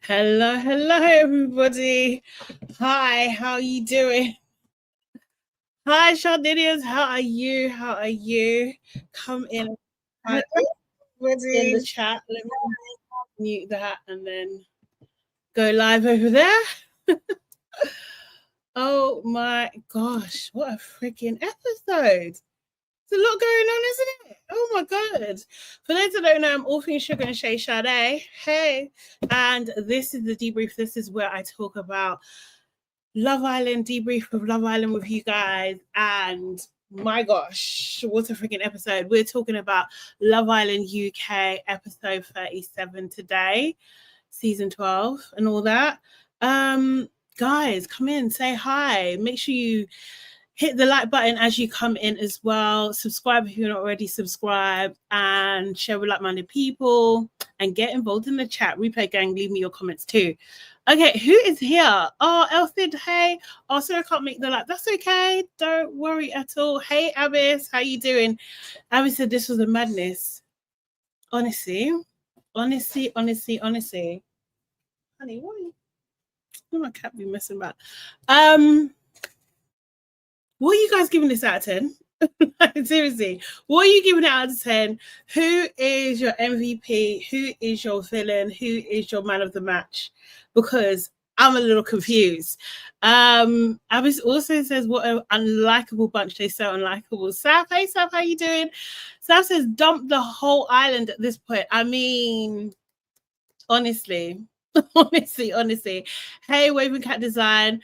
Hello, everybody. Hi, how are you doing? Hi, Shardinians. How are you? Come in the chat. Let me mute that and then go live over there. Oh my gosh, what a freaking episode. There's a lot going on, isn't it? Oh my god. For those that don't know, I'm all things Sugar and Shay Sade. Hey. And this is the debrief. This is where I talk about Love Island, debrief of Love Island with you guys. And my gosh, what a freaking episode. We're talking about Love Island UK episode 37 today, season 12 and all that. Guys, come in, say hi. Make sure you hit the like button as you come in as well. Subscribe if you're not already subscribed, and share with like-minded people, and get involved in the chat. Replay gang, leave me your comments too. Okay, who is here? Oh, Elfid, hey. Oh, sorry, I can't make the live. That's okay. Don't worry at all. Hey, Abbas, how you doing? Abbas said this was a madness. Honestly. Honey, what my cat be messing about? What are you guys giving this out of 10? Seriously, what are you giving it out of 10? Who is your MVP? Who is your villain? Who is your man of the match? Because I'm a little confused. Abbas also says, what an unlikable bunch. They so unlikable. Saf, hey Saf, how you doing? Saf says, dump the whole island at this point. I mean, honestly. Hey, Waving Cat Design.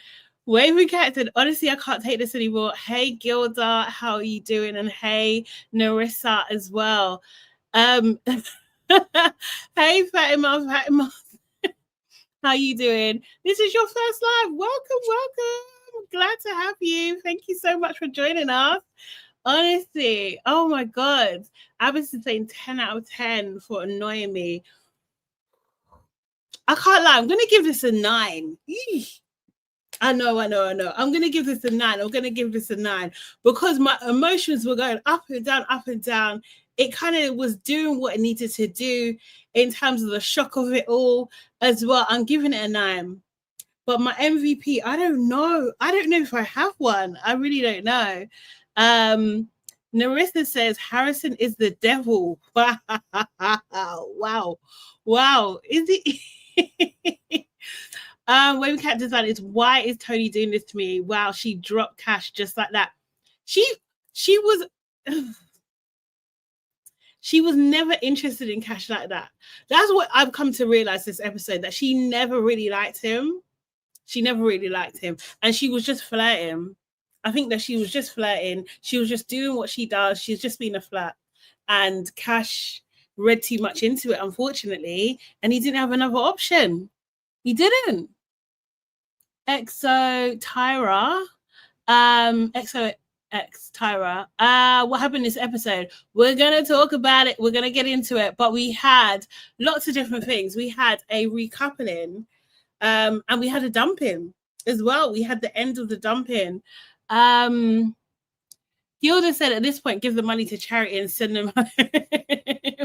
Waving Cat said, honestly, I can't take this anymore. Hey, Gilda, how are you doing? And hey, Narissa as well. Hey, Fatima. How you doing? This is your first live. Welcome. Glad to have you. Thank you so much for joining us. Honestly, oh my God. I was saying 10 out of 10 for annoying me. I can't lie. I'm going to give this a 9. Eesh. I know. I'm going to give this a 9. Because my emotions were going up and down. It kind of was doing what it needed to do in terms of the shock of it all as well. I'm giving it a 9. But my MVP, I don't know. I don't know if I have one. I really don't know. Narissa says Harrison is the devil. Wow. Is it? Waving Cat Design is, why is Toni doing this to me? Wow, she dropped cash just like that. She was never interested in cash like that. That's what I've come to realize this episode, that she never really liked him. And she was just flirting. I think that she was just flirting. She was just doing what she does. She's just being a flirt. And Cash read too much into it, unfortunately, and he didn't have another option. He didn't. Tyra. What happened in this episode? We're going to talk about it. We're going to get into it. But we had lots of different things. We had a recoupling, and we had a dumping as well. We had the end of the dumping. Gilda said at this point, give the money to charity and send them home.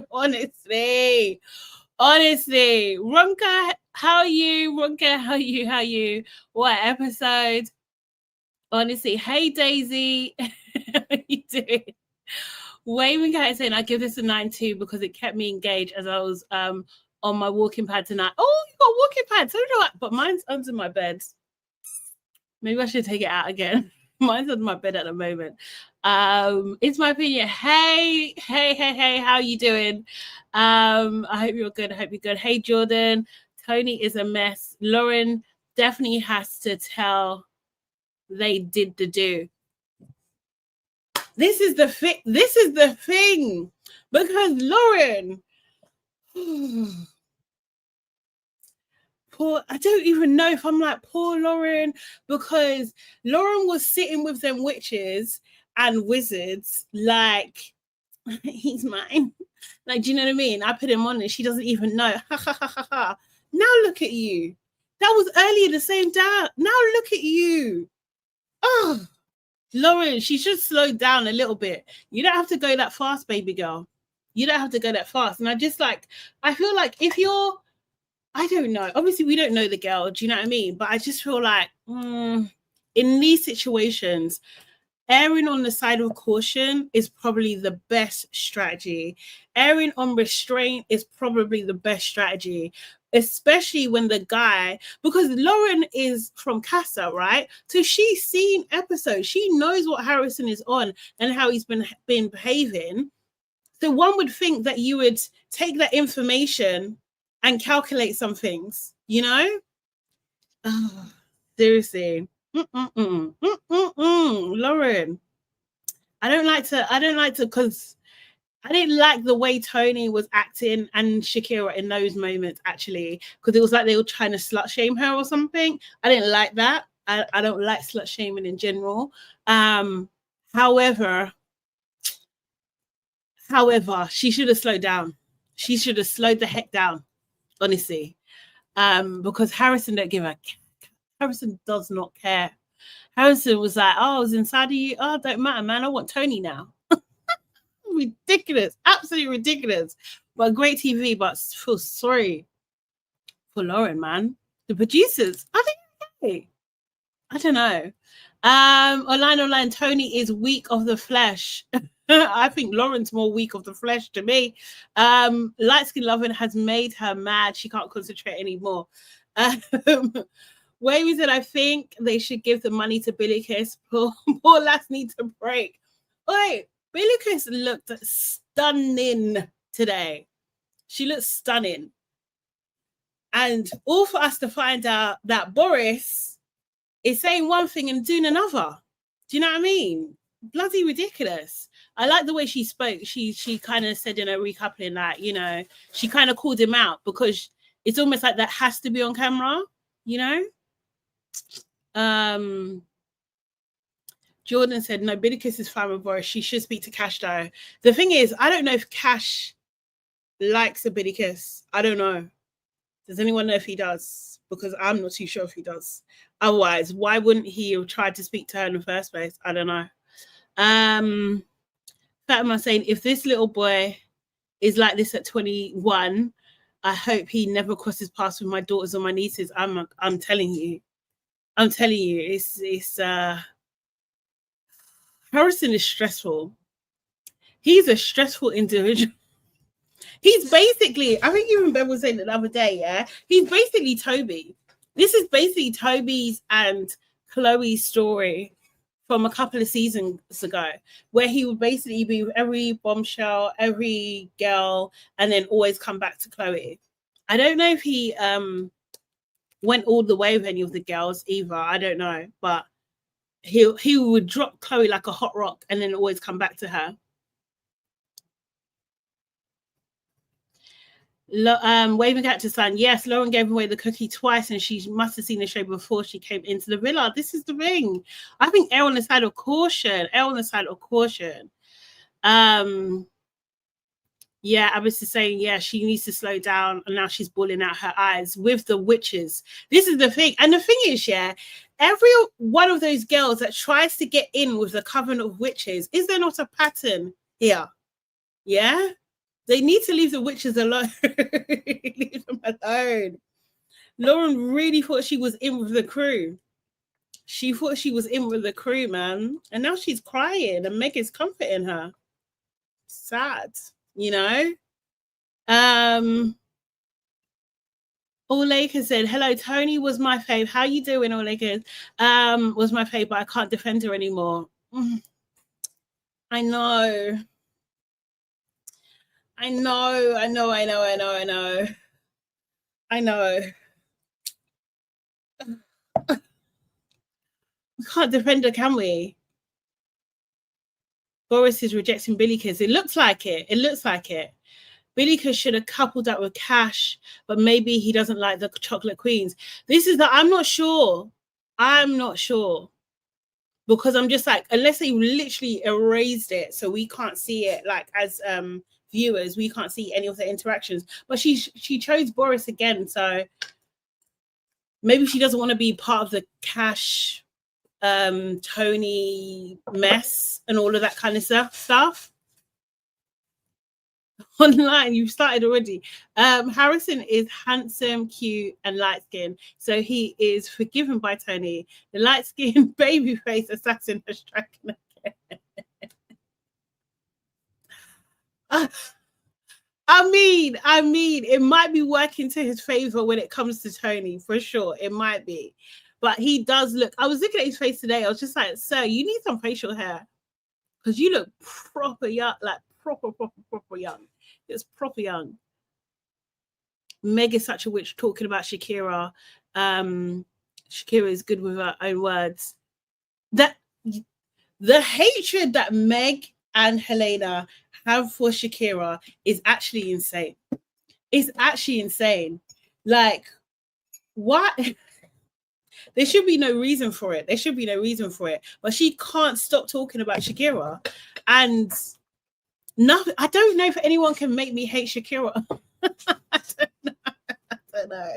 Honestly. Ronka, how are you? How are you? What episode? Honestly, hey Daisy, how are you doing? Waving Cat saying I give this a 9 too because it kept me engaged as I was on my walking pad tonight. Oh, you got a walking pad, so do I, but mine's under my bed. Maybe I should take it out again. Mine's under my bed at the moment. It's my opinion. Hey, how are you doing? I hope you're good. Hey, Jordan. Toni is a mess. Lauren definitely has to tell they did the do. This is the thing. Because Lauren, I don't even know if I'm like poor Lauren, because Lauren was sitting with them witches and wizards like, he's mine. Like, do you know what I mean? I put him on and she doesn't even know. Now look at you. That was earlier the same day. Now look at you. Oh, Lauren, she should slow down a little bit. You don't have to go that fast, baby girl. You don't have to go that fast. And I feel like if you're I don't know. Obviously, we don't know the girl. Do you know what I mean? But I just feel like in these situations, erring on the side of caution is probably the best strategy. Erring on restraint is probably the best strategy, especially when the guy, because Lauren is from Casa, right? So she's seen episodes. She knows what Harrison is on and how he's been behaving. So one would think that you would take that information and calculate some things, you know? Oh, seriously. Lauren, I don't like to, because I didn't like the way Toni was acting and Shakira in those moments, actually, because it was like they were trying to slut shame her or something. I didn't like that. I don't like slut shaming in general. However, she should have slowed down. She should have slowed the heck down, honestly. Because Harrison don't give a. Harrison does not care. Harrison was like, "Oh, I was inside of you. Oh, don't matter, man. I want Toni now." Ridiculous, absolutely ridiculous. But great TV. But feel sorry for Lauren, man. The producers, I think, okay. I don't know. Online, Toni is weak of the flesh. I think Lauren's more weak of the flesh to me. Light skin loving has made her mad. She can't concentrate anymore. Where is it? I think they should give the money to Billy Kiss. Poor lads need to break. Wait, Billy Kiss looked stunning today. She looked stunning. And all for us to find out that Boris is saying one thing and doing another. Do you know what I mean? Bloody ridiculous. I like the way she spoke. She kind of said in a recoupling that, you know, she kind of called him out, because it's almost like that has to be on camera, you know? Jordan said, no, Billy Kiss is fine with Boris. She should speak to Cash, though. The thing is, I don't know if Cash likes a Billy Kiss. I don't know. Does anyone know if he does? Because I'm not too sure if he does. Otherwise, why wouldn't he have tried to speak to her in the first place? I don't know. Fatima saying, if this little boy is like this at 21, I hope he never crosses paths with my daughters or my nieces. I'm telling you. It's Harrison is stressful. He's a stressful individual. He's basically, I think even Ben was saying it the other day, yeah? He's basically Toby. This is basically Toby's and Chloe's story from a couple of seasons ago, where he would basically be with every bombshell, every girl, and then always come back to Chloe. I don't know if he went all the way with any of the girls either. I don't know, but he would drop Chloe like a hot rock and then always come back to her. Waving Cactus Sun. Yes, Lauren gave away the cookie twice, and she must have seen the show before she came into the villa. This is the thing. I think err on the side of caution. Yeah, Abbas is saying, yeah, she needs to slow down, and now she's bawling out her eyes with the witches. This is the thing. And the thing is, yeah, every one of those girls that tries to get in with the coven of witches, is there not a pattern here? Yeah? They need to leave the witches alone. Leave them alone. Lauren really thought she was in with the crew. She thought she was in with the crew, man. And now she's crying and Meg is comforting her. Sad, you know? All Lakers said, hello, Toni was my fave. How you doing, All Lakers? Was my fave, but I can't defend her anymore. I know. I know. We can't defend her, can we? Boris is rejecting Billy Kiss. It looks like it. Billy Kiss should have coupled that with Cash, but maybe he doesn't like the chocolate queens. I'm not sure. Because I'm just like, unless they literally erased it so we can't see it, like as viewers, we can't see any of the interactions. But she chose Boris again, so maybe she doesn't want to be part of the Cash Toni mess and all of that kind of stuff. online. You've started already. Harrison is handsome, cute, and light-skinned, so he is forgiven by Toni. The light-skinned babyface assassin has stricken again. I mean, it might be working to his favor when it comes to Toni, for sure. It might be. But he does look, I was looking at his face today. I was just like, sir, you need some facial hair. Because you look proper young, like proper young. It's proper young. Meg is such a witch talking about Shakira. Shakira is good with her own words. That the hatred that Meg and Helena have for Shakira is actually insane. It's actually insane. Like, what? There should be no reason for it. There should be no reason for it. But she can't stop talking about Shakira. And nothing, I don't know if anyone can make me hate Shakira. I don't know.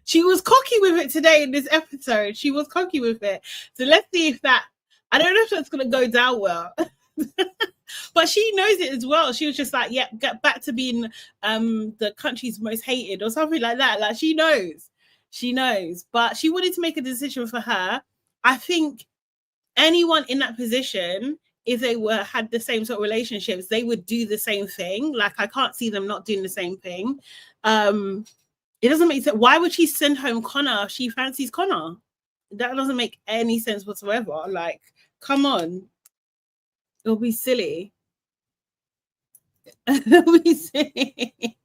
She was cocky with it today in this episode. She was cocky with it. So let's see if that, I don't know if that's going to go down well. But she knows it as well. She was just like, yeah, get back to being the country's most hated or something like that. Like, she knows. She knows. But she wanted to make a decision for her. I think anyone in that position, if they had the same sort of relationships, they would do the same thing. Like, I can't see them not doing the same thing. It doesn't make sense. Why would she send home Connor if she fancies Connor? That doesn't make any sense whatsoever. Like, come on. It'll be silly. It'll be silly.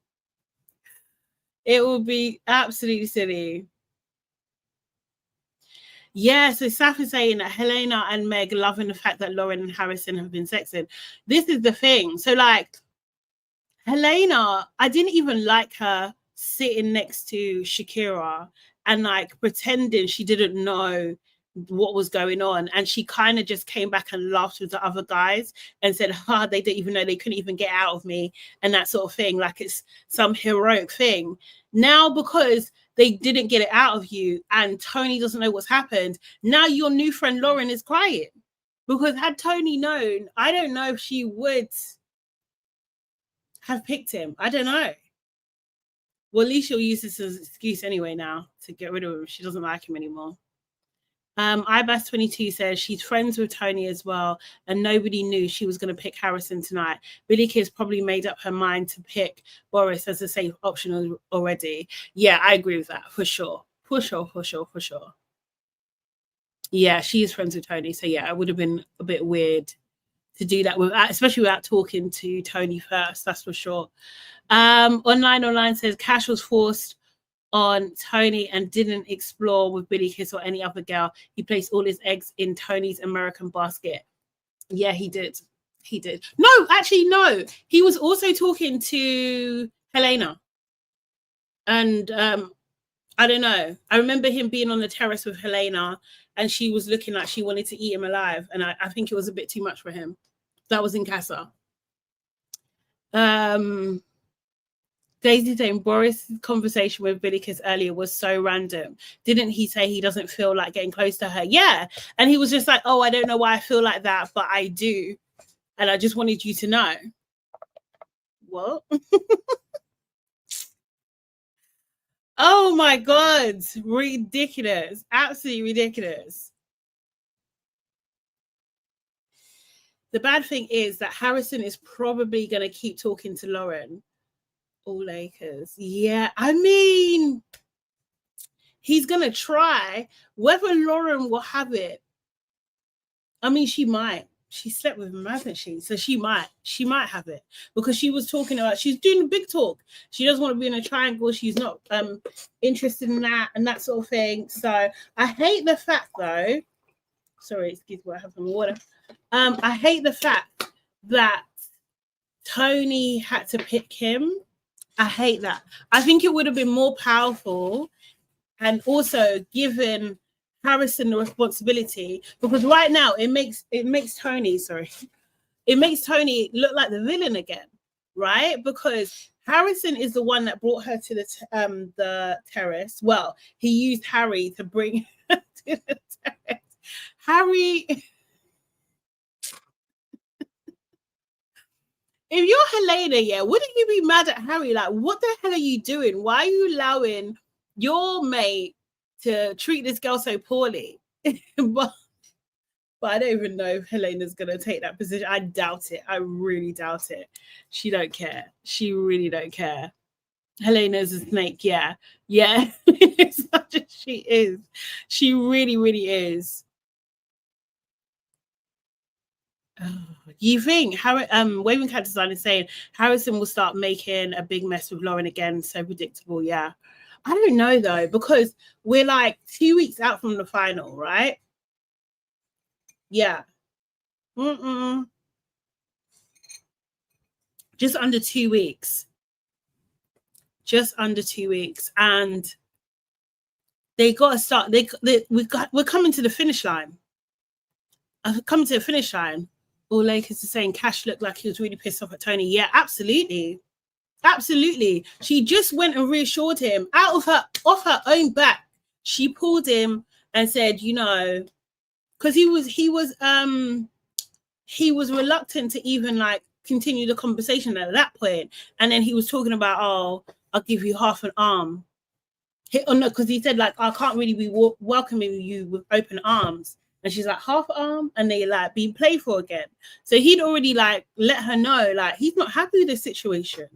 It will be absolutely silly. Yeah, so Saf is saying that Helena and Meg loving the fact that Lauren and Harrison have been sexing. This is the thing. So, like, Helena, I didn't even like her sitting next to Shakira and, like, pretending she didn't know what was going on, and she kind of just came back and laughed with the other guys and said, they didn't even know, they couldn't even get out of me, and that sort of thing, like it's some heroic thing. Now, because they didn't get it out of you and Toni doesn't know what's happened, now your new friend Lauren is crying, because had Toni known, I don't know if she would have picked him. I don't know. Well, at least she'll use this as an excuse anyway now to get rid of him. She doesn't like him anymore. Ibas22 says she's friends with Toni as well, and nobody knew she was going to pick Harrison tonight. Billy Kid's probably made up her mind to pick Boris as a safe option already. Yeah, I agree with that for sure. For sure. Yeah, she is friends with Toni, so yeah, it would have been a bit weird to do that without, especially without talking to Toni first. That's for sure. Online says Cash was forced on Toni and didn't explore with Billy Kiss or any other girl. He placed all his eggs in Toni's American basket. Yeah, he did. No, actually, no. He was also talking to Helena. And I don't know. I remember him being on the terrace with Helena and she was looking like she wanted to eat him alive. And I think it was a bit too much for him. That was in Casa. Daisy saying Boris' conversation with Billy Kiss earlier was so random. Didn't he say he doesn't feel like getting close to her? Yeah. And he was just like, oh, I don't know why I feel like that, but I do. And I just wanted you to know. What? Oh my God. Ridiculous. Absolutely ridiculous. The bad thing is that Harrison is probably going to keep talking to Lauren. All Lakers. Yeah, I mean, he's going to try. Whether Lauren will have it, I mean, she might. She slept with him, hasn't she? So she might have it, because she was talking about, she's doing a big talk. She doesn't want to be in a triangle. She's not interested in that and that sort of thing. So I hate the fact, though. Sorry, excuse me, I have some water. I hate the fact that Toni had to pick him. I hate that. I think it would have been more powerful and also given Harrison the responsibility, because right now it makes Toni look like the villain again, right? Because Harrison is the one that brought her to the terrace. Well, he used Harry to bring her to the terrace. Harry if you're Helena, yeah, wouldn't you be mad at Harry? Like, what the hell are you doing? Why are you allowing your mate to treat this girl so poorly? but I don't even know if Helena's gonna take that position. I doubt it. I really doubt it. She don't care. She really don't care. Helena's a snake, yeah. She is. She really, really is. You think Waving Cat Design is saying Harrison will start making a big mess with Lauren again? So predictable, yeah. I don't know though, because we're like 2 weeks out from the final, right? Yeah. Just under 2 weeks. Just under 2 weeks, and they got to start. We're coming to the finish line. Coming to the finish line. All Lakers are saying Cash looked like he was really pissed off at Toni. Yeah, absolutely. Absolutely. She just went and reassured him off her own back. She pulled him and said, you know, because he was reluctant to even like continue the conversation at that point. And then he was talking about, oh, I'll give you half an arm. Because he said like, I can't really be welcoming you with open arms. And she's like, half arm, and they like being playful again. So he'd already like let her know like he's not happy with this situation.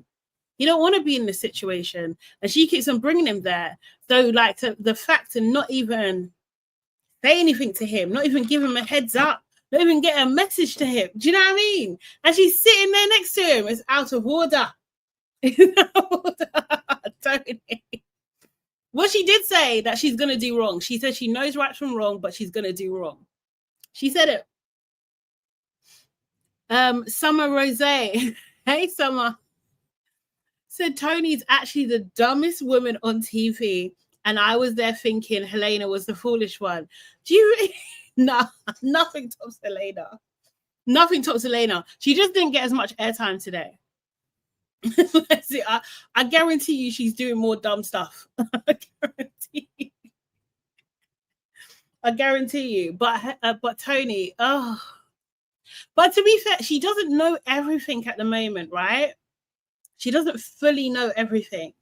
He don't want to be in this situation, and she keeps on bringing him there. So like the fact to not even say anything to him, not even give him a heads up, not even get a message to him. Do you know what I mean? And she's sitting there next to him. It's out of order. Toni. Well, she did say that she's going to do wrong. She said she knows right from wrong, but she's going to do wrong. She said it. Summer Rose. Hey, Summer. Said Toni's actually the dumbest woman on TV. And I was there thinking Helena was the foolish one. Do you... No, nothing tops Helena. Nothing tops Helena. She just didn't get as much airtime today. I guarantee you she's doing more dumb stuff. I guarantee you. But Toni, oh. But to be fair, she doesn't know everything at the moment, right? She doesn't fully know everything.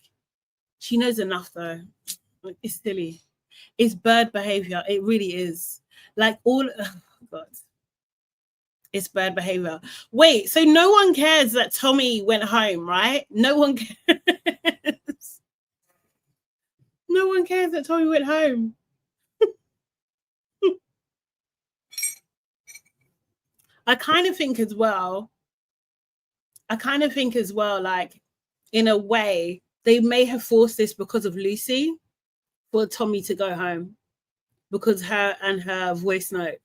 She knows enough though. It's silly. It's bird behavior. It really is. Like all, oh God. It's bad behavior. Wait, so no one cares that Tommy went home, right? No one cares. No one cares that Tommy went home. I kind of think as well, like, in a way, they may have forced this because of Lucy for Tommy to go home. Because her voice note.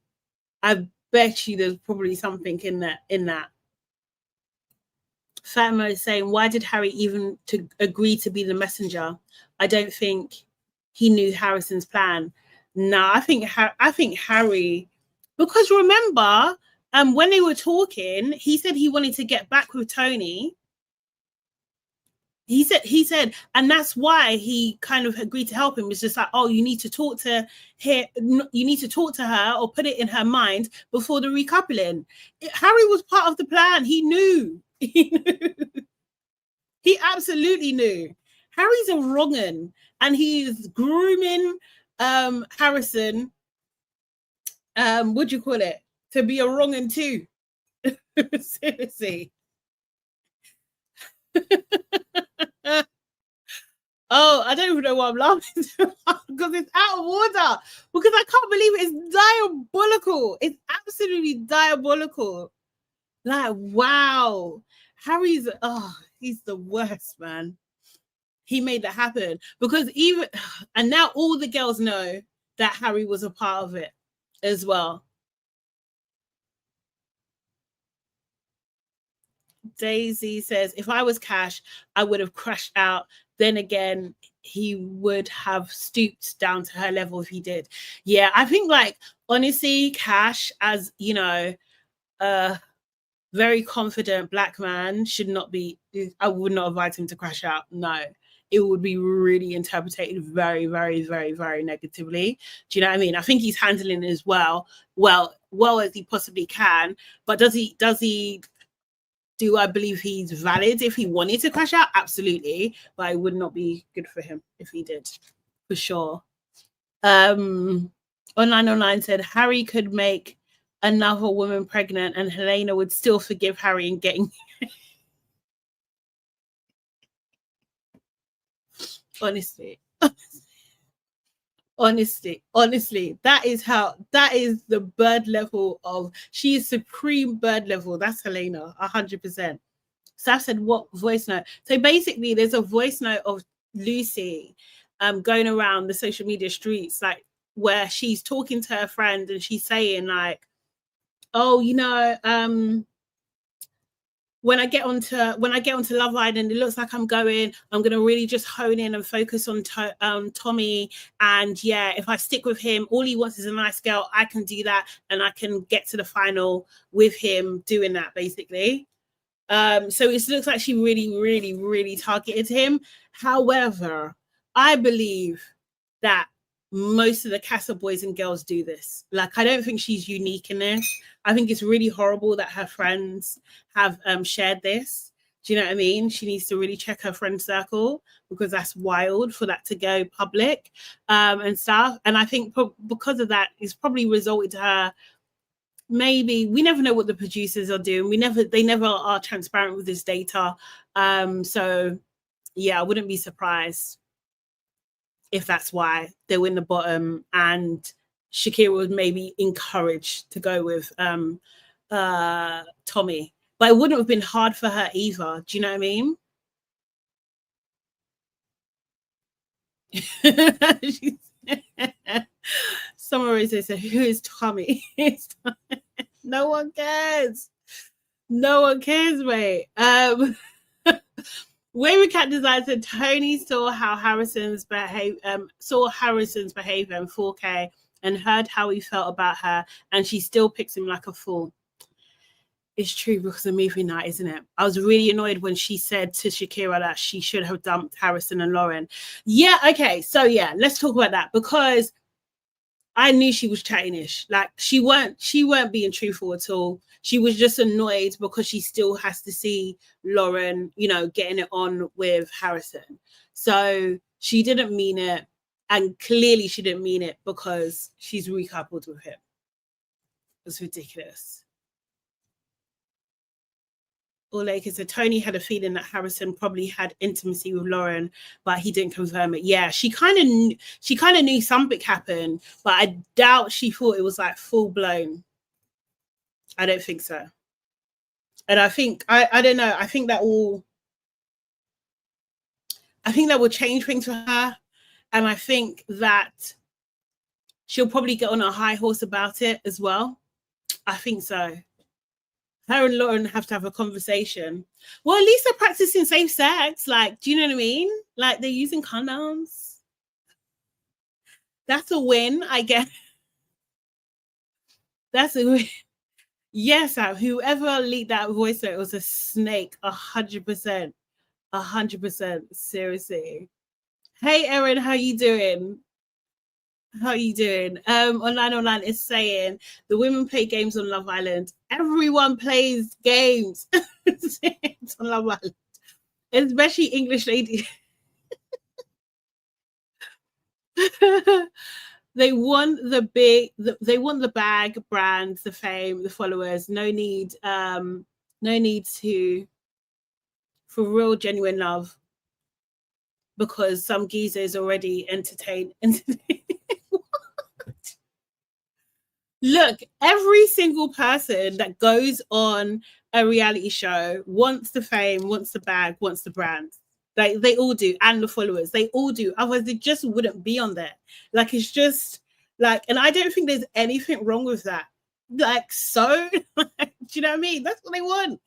I bet you there's probably something in that. Fatima is saying, why did Harry even to agree to be the messenger? I don't think he knew Harrison's plan. No, I think Harry, because remember, when they were talking, he said he wanted to get back with Toni. He said, and that's why he kind of agreed to help him. It's just like, oh, you need to talk to her or put it in her mind before the recoupling. Harry was part of the plan. He knew. He absolutely knew. Harry's a wrong'un, and he's grooming Harrison. What do you call it? To be a wrong'un too. Seriously. Oh, I don't even know why I'm laughing because it's out of order. Because I can't believe it. It's diabolical. It's absolutely diabolical. Like, wow. Harry's, he's the worst, man. He made that happen. Because and now all the girls know that Harry was a part of it as well. Daisy says, if I was Cash, I would have crashed out. Then again, he would have stooped down to her level if he did. Yeah, I think, like, honestly, Cash, as, you know, a very confident black man, should not be, I would not advise him to crash out. No, it would be really interpreted very, very, very, very negatively. Do you know what I mean? I think he's handling it as well as he possibly can. But does he Do I believe he's valid if he wanted to crash out? Absolutely. But it would not be good for him if he did, for sure. Online said Harry could make another woman pregnant and Helena would still forgive Harry and getting honestly, that is the bird level of, she is supreme bird level. That's Helena 100%. Saf said, what voice note? So basically there's a voice note of Lucy going around the social media streets, like where she's talking to her friend and she's saying like, oh, you know, when I get onto Love Island, it looks like I'm gonna really just hone in and focus on Tommy. And yeah, if I stick with him, all he wants is a nice girl. I can do that, and I can get to the final with him doing that, basically. So it looks like she really, really, really targeted him. However, I believe that most of the Casa boys and girls do this. Like, I don't think she's unique in this. I think it's really horrible that her friends have shared this. Do you know what I mean? She needs to really check her friend circle, because that's wild for that to go public and stuff. And I think because of that, it's probably resulted to her. Maybe, we never know what the producers are doing. They never are transparent with this data. So yeah, I wouldn't be surprised if that's why they're in the bottom and Shakira was maybe encouraged to go with Tommy. But it wouldn't have been hard for her either. Do you know what I mean? Someone said, who is Tommy? No one cares. No one cares, mate. Wayward Cat Design said Toni saw Harrison's behavior in 4K and heard how he felt about her, and she still picks him like a fool. It's true, because of movie night, isn't it? I was really annoyed when she said to Shakira that she should have dumped Harrison and Lauren. Yeah, okay, so yeah, let's talk about that, because I knew she was chatting-ish. Like, she weren't being truthful at all. She was just annoyed because she still has to see Lauren, you know, getting it on with Harrison. So she didn't mean it, and clearly she didn't mean it because she's recoupled with him. It's ridiculous. Oleka said Toni had a feeling that Harrison probably had intimacy with Lauren, but he didn't confirm it. Yeah, she kind of knew something happened, but I doubt she thought it was like full blown. I don't think so. And I think I don't know. I think that will change things for her, and I think that she'll probably get on a high horse about it as well. I think so. Her and Lauren have to have a conversation. Well, at least they're practicing safe sex. Like, do you know what I mean? Like, they're using condoms. That's a win, I guess. That's a win. Yes, whoever leaked that voice note was a snake, 100%. 100%. Seriously. Hey, Erin, how you doing? How are you doing? Online is saying the women play games on Love Island. Everyone plays games on Love Island, especially English ladies. They want they want the bag, brands, the fame, the followers. No need to for real, genuine love, because some geezer is already entertained. Look, every single person that goes on a reality show wants the fame, wants the bag, wants the brand. Like, they all do, and the followers, they all do. Otherwise, they just wouldn't be on there. Like, it's just like, and I don't think there's anything wrong with that. Like, so, do you know what I mean? That's what they want.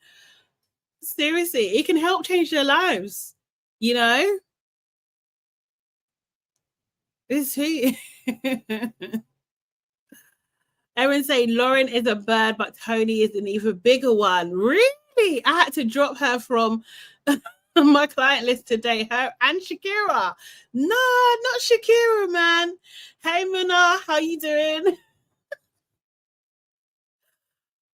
Seriously, it can help change their lives. You know, it's who. Erin saying Lauren is a bird, but Toni is an even bigger one. Really? I had to drop her from my client list today. Her and Shakira. No, not Shakira, man. Hey, Muna, how you doing?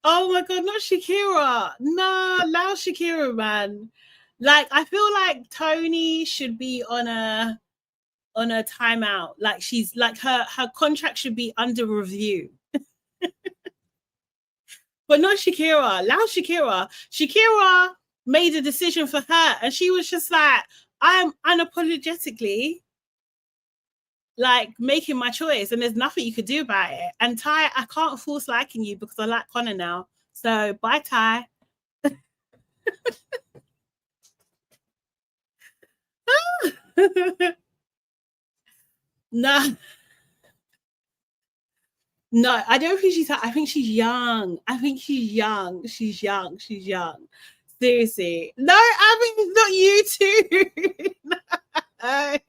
Oh my god, not Shakira. No, allow Shakira, man. Like, I feel like Toni should be on a timeout. Like, she's like, her contract should be under review. But not Shakira. Allow Shakira. Shakira made a decision for her, and she was just like, I'm unapologetically like making my choice, and there's nothing you could do about it. And Ty, I can't force liking you because I like Connor now. So bye, Ty. No, no, I don't think she's. I think she's young. I think she's young. She's young. She's young. Seriously, no, I mean not you too.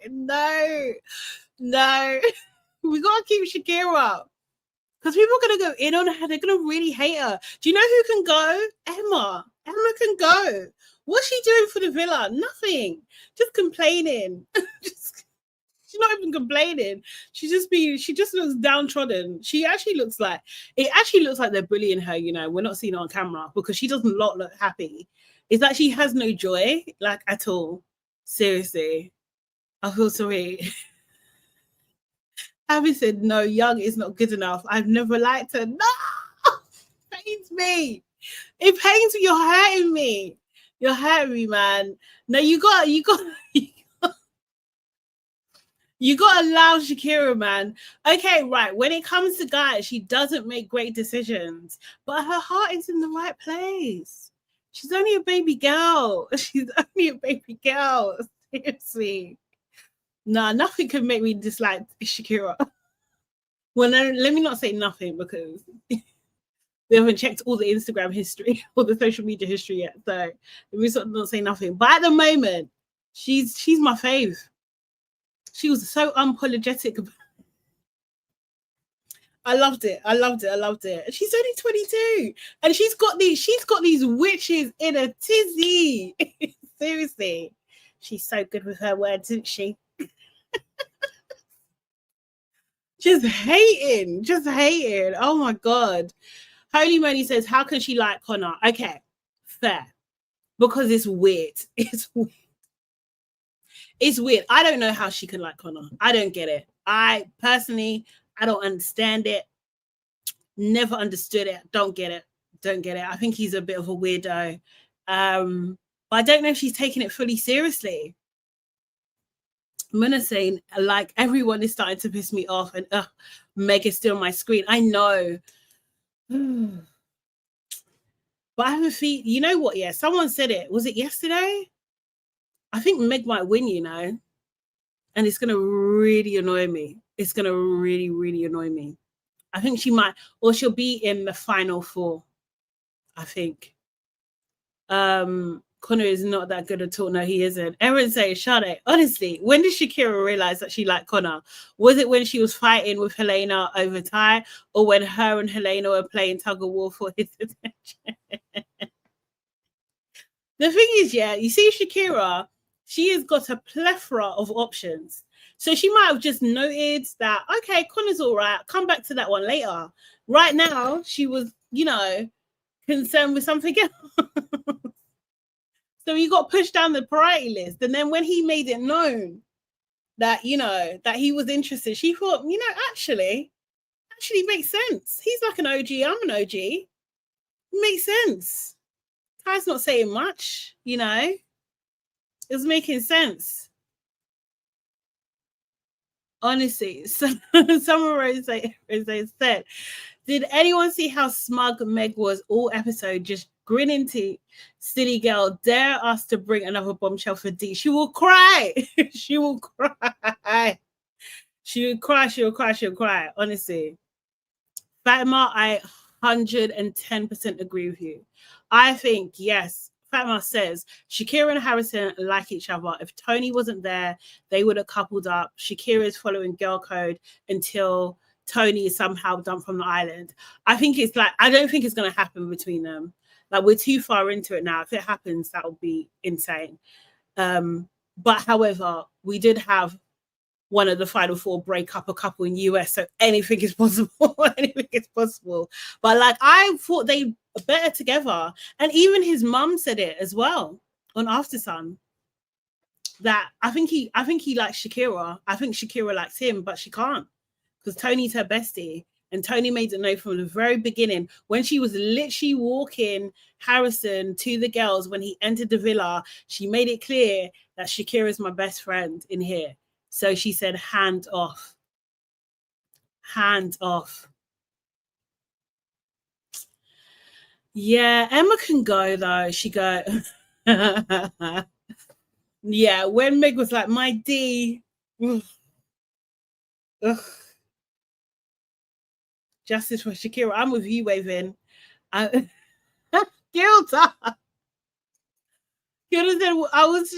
No, no. We gotta keep Shakira because people are gonna go in on her. They're gonna really hate her. Do you know who can go? Emma. Emma can go. What's she doing for the villa? Nothing. Just complaining. Just she's not even complaining. She just looks downtrodden. She actually looks like it actually looks like they're bullying her, you know. We're not seeing it on camera because she doesn't look happy. It's like she has no joy, like at all. Seriously. I feel sorry. Abby said, no, young is not good enough. I've never liked her. No, it pains me. It pains me. You're hurting me. You're hurting me, man. No, you got to allow Shakira, man. Okay, right. When it comes to guys, she doesn't make great decisions, but her heart is in the right place. She's only a baby girl. She's only a baby girl. Seriously. Nah, nothing can make me dislike Shakira. Well, no, let me not say nothing because we haven't checked all the Instagram history or the social media history yet. So let me sort of not say nothing. But at the moment, she's my fave. She was so unapologetic. I loved it. I loved it. I loved it. She's only 22. And she's got these witches in a tizzy. Seriously. She's so good with her words, isn't she? Just hating. Just hating. Oh my God. Holy Moly says, how can she like Connor? Okay, fair. Because it's weird. It's weird. It's weird. I don't know how she can like Connor. I don't get it. I personally, I don't understand it. Never understood it. Don't get it. Don't get it. I think he's a bit of a weirdo. But I don't know if she's taking it fully seriously. I'm gonna say, like, everyone is starting to piss me off, and Meg is still on my screen. I know. But I have a feeling, you know what? Yeah, someone said it. Was it yesterday? I think Meg might win, you know, and it's gonna really annoy me. It's gonna really, really annoy me. I think she might, or she'll be in the final four. I think. Connor is not that good at all. No, he isn't. Erin says, Sade, honestly, when did Shakira realize that she liked Connor? Was it when she was fighting with Helena over Ty, or when her and Helena were playing tug of war for his attention? The thing is, yeah, you see Shakira, she has got a plethora of options. So she might have just noted that, okay, Connor's all right. Come back to that one later. Right now, she was, you know, concerned with something else. So he got pushed down the priority list. And then when he made it known that, you know, that he was interested, she thought, you know, actually makes sense. He's like an OG. I'm an OG. It makes sense. Ty's not saying much, you know. It was making sense. Honestly, Summer Rose said, did anyone see how smug Meg was all episode, just grinning to silly girl, dare us to bring another bombshell for D? She will cry. She will cry. She will cry. She will cry. She will cry. Honestly. Fatima, I 110% agree with you. I think, yes, Fatima says Shakira and Harrison like each other. If Toni wasn't there, they would have coupled up. Shakira is following girl code until Toni is somehow dumped from the island. I think it's like, I don't think it's going to happen between them. Like, we're too far into it now. If it happens, that would be insane. But however, we did have one of the final four break up a couple in US. So anything is possible. Anything is possible. But like, I thought they better together. And even his mum said it as well on After Sun. That I think he likes Shakira. I think Shakira likes him, but she can't because Toni's her bestie. And Toni made it known from the very beginning when she was literally walking Harrison to the girls when he entered the villa. She made it clear that Shakira is my best friend in here. So she said, hand off. Hand off. Yeah, Emma can go though. She go. Yeah, when Meg was like, my D. Ugh. Ugh. Justice for Shakira. I'm with you, Waving. Gilda. Gilda said, I was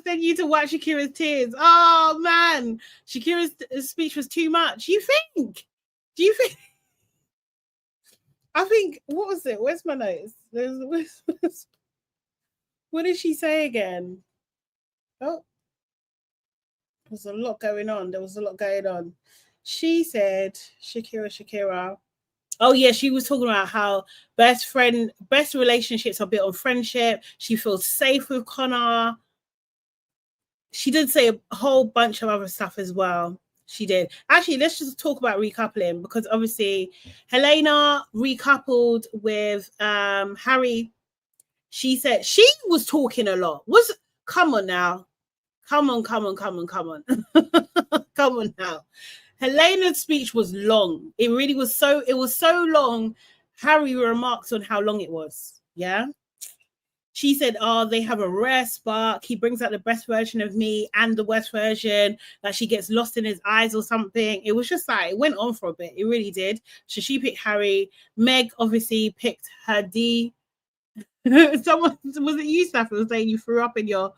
sending you to watch Shakira's tears. Oh, man. Shakira's speech was too much. You think? Do you think? I think, what was it? Where's my notes? What did she say again? Oh. There was a lot going on. She said, Shakira. Oh yeah, she was talking about how best relationships are built on friendship. She feels safe with Connor. She did say a whole bunch of other stuff as well. She did. Actually, let's just talk about recoupling because obviously Helena recoupled with Harry. She said she was talking a lot. Come on now. Come on. Come on now. Helena's speech was long. It was so long. Harry remarked on how long it was. Yeah. She said, oh, they have a rare spark. He brings out the best version of me and the worst version. That she gets lost in his eyes or something. It was just like, it went on for a bit. It really did. So she picked Harry. Meg obviously picked her D. Someone, was it you, Steph, was saying you threw up in your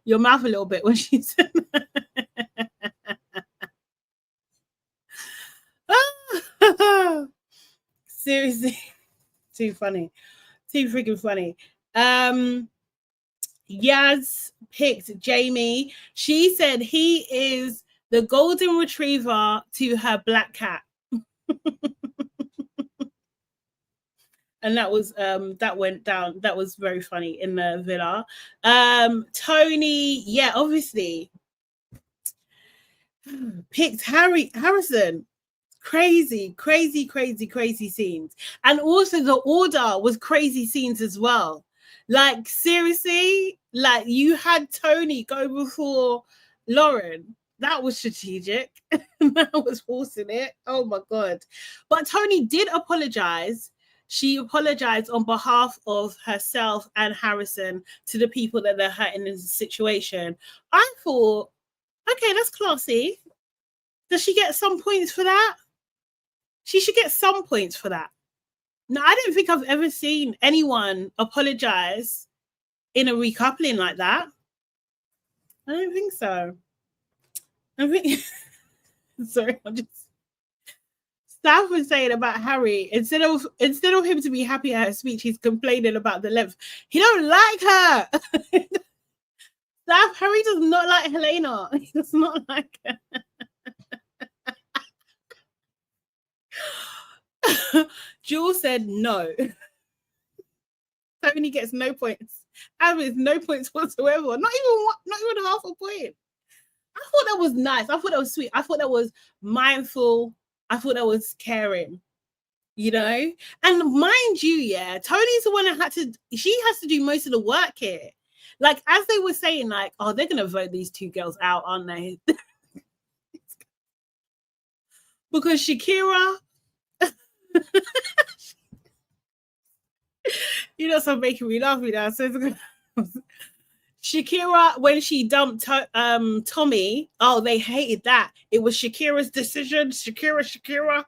mouth a little bit when she said that? Seriously, too funny, too freaking funny. Yaz picked Jamie. She said he is the golden retriever to her black cat. And that was that went down. That was very funny in the villa. Toni, yeah, obviously picked Harrison. Crazy scenes. And also the order was crazy scenes as well. Like, seriously, like you had Toni go before Lauren. That was strategic. That was forcing it. Oh my God. But Toni did apologize. She apologized on behalf of herself and Harrison to the people that they're hurting in the situation. I thought, okay, that's classy. Does she get some points for that? She should get some points for that. No, I don't think I've ever seen anyone apologize in a recoupling like that. I don't think so. I think sorry, I'm just Staff was saying about Harry, instead of him to be happy at her speech, he's complaining about the length. He don't like her. Staff, Harry does not like Helena. He does not like her. Jules said no. Toni gets no points. Abby's no points whatsoever. Not even half a point. I thought that was nice. I thought that was sweet. I thought that was mindful. I thought that was caring. You know? And mind you, yeah, Toni's the one that she has to do most of the work here. Like, as they were saying, like, oh, they're going to vote these two girls out, aren't they? Because Shakira, you know, so making me laugh now. So Shakira, when she dumped Tommy, oh, they hated that. It was Shakira's decision. Shakira.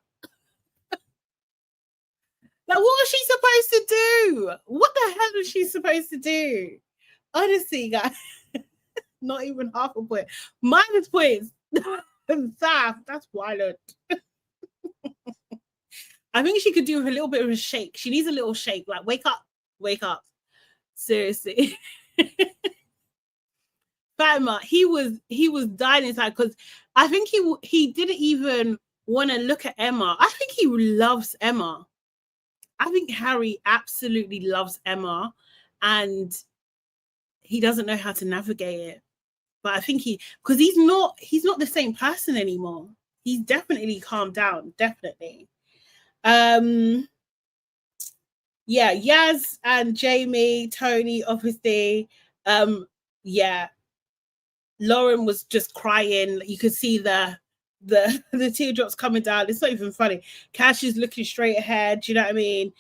Like, what was she supposed to do? What the hell was she supposed to do? Honestly, guys, not even half a point. Minus points. That's wild. I think she could do a little bit of a shake. She needs a little shake. Like, wake up. Seriously. Fatima, he was dying inside because I think he didn't even want to look at Emma. I think he loves Emma. I think Harry absolutely loves Emma, and he doesn't know how to navigate it. But I think because he's not the same person anymore. He's definitely calmed down, definitely. Yeah, Yaz and Jamie, Toni, obviously. Yeah, Lauren was just crying. You could see the teardrops coming down. It's not even funny. Cash is looking straight ahead. Do you know what I mean?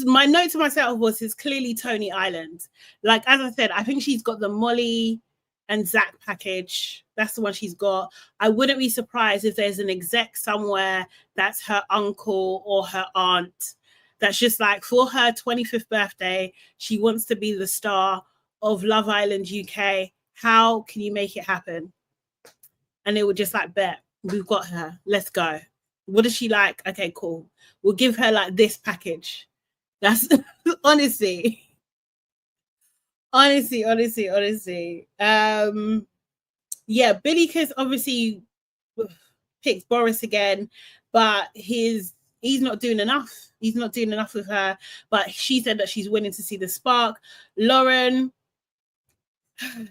My note to myself was, it's clearly Toni Island. Like, as I said, I think she's got the Molly and Zach package. That's the one she's got. I wouldn't be surprised if there's an exec somewhere that's her uncle or her aunt that's just like, for her 25th birthday, she wants to be the star of Love Island UK. How can you make it happen? And they were just like, bet, we've got her. Let's go. What does she like? Okay, cool. We'll give her like this package. That's honestly. Yeah, Billy Kiss obviously picks Boris again, but he's not doing enough. He's not doing enough with her. But she said that she's willing to see the spark. Lauren,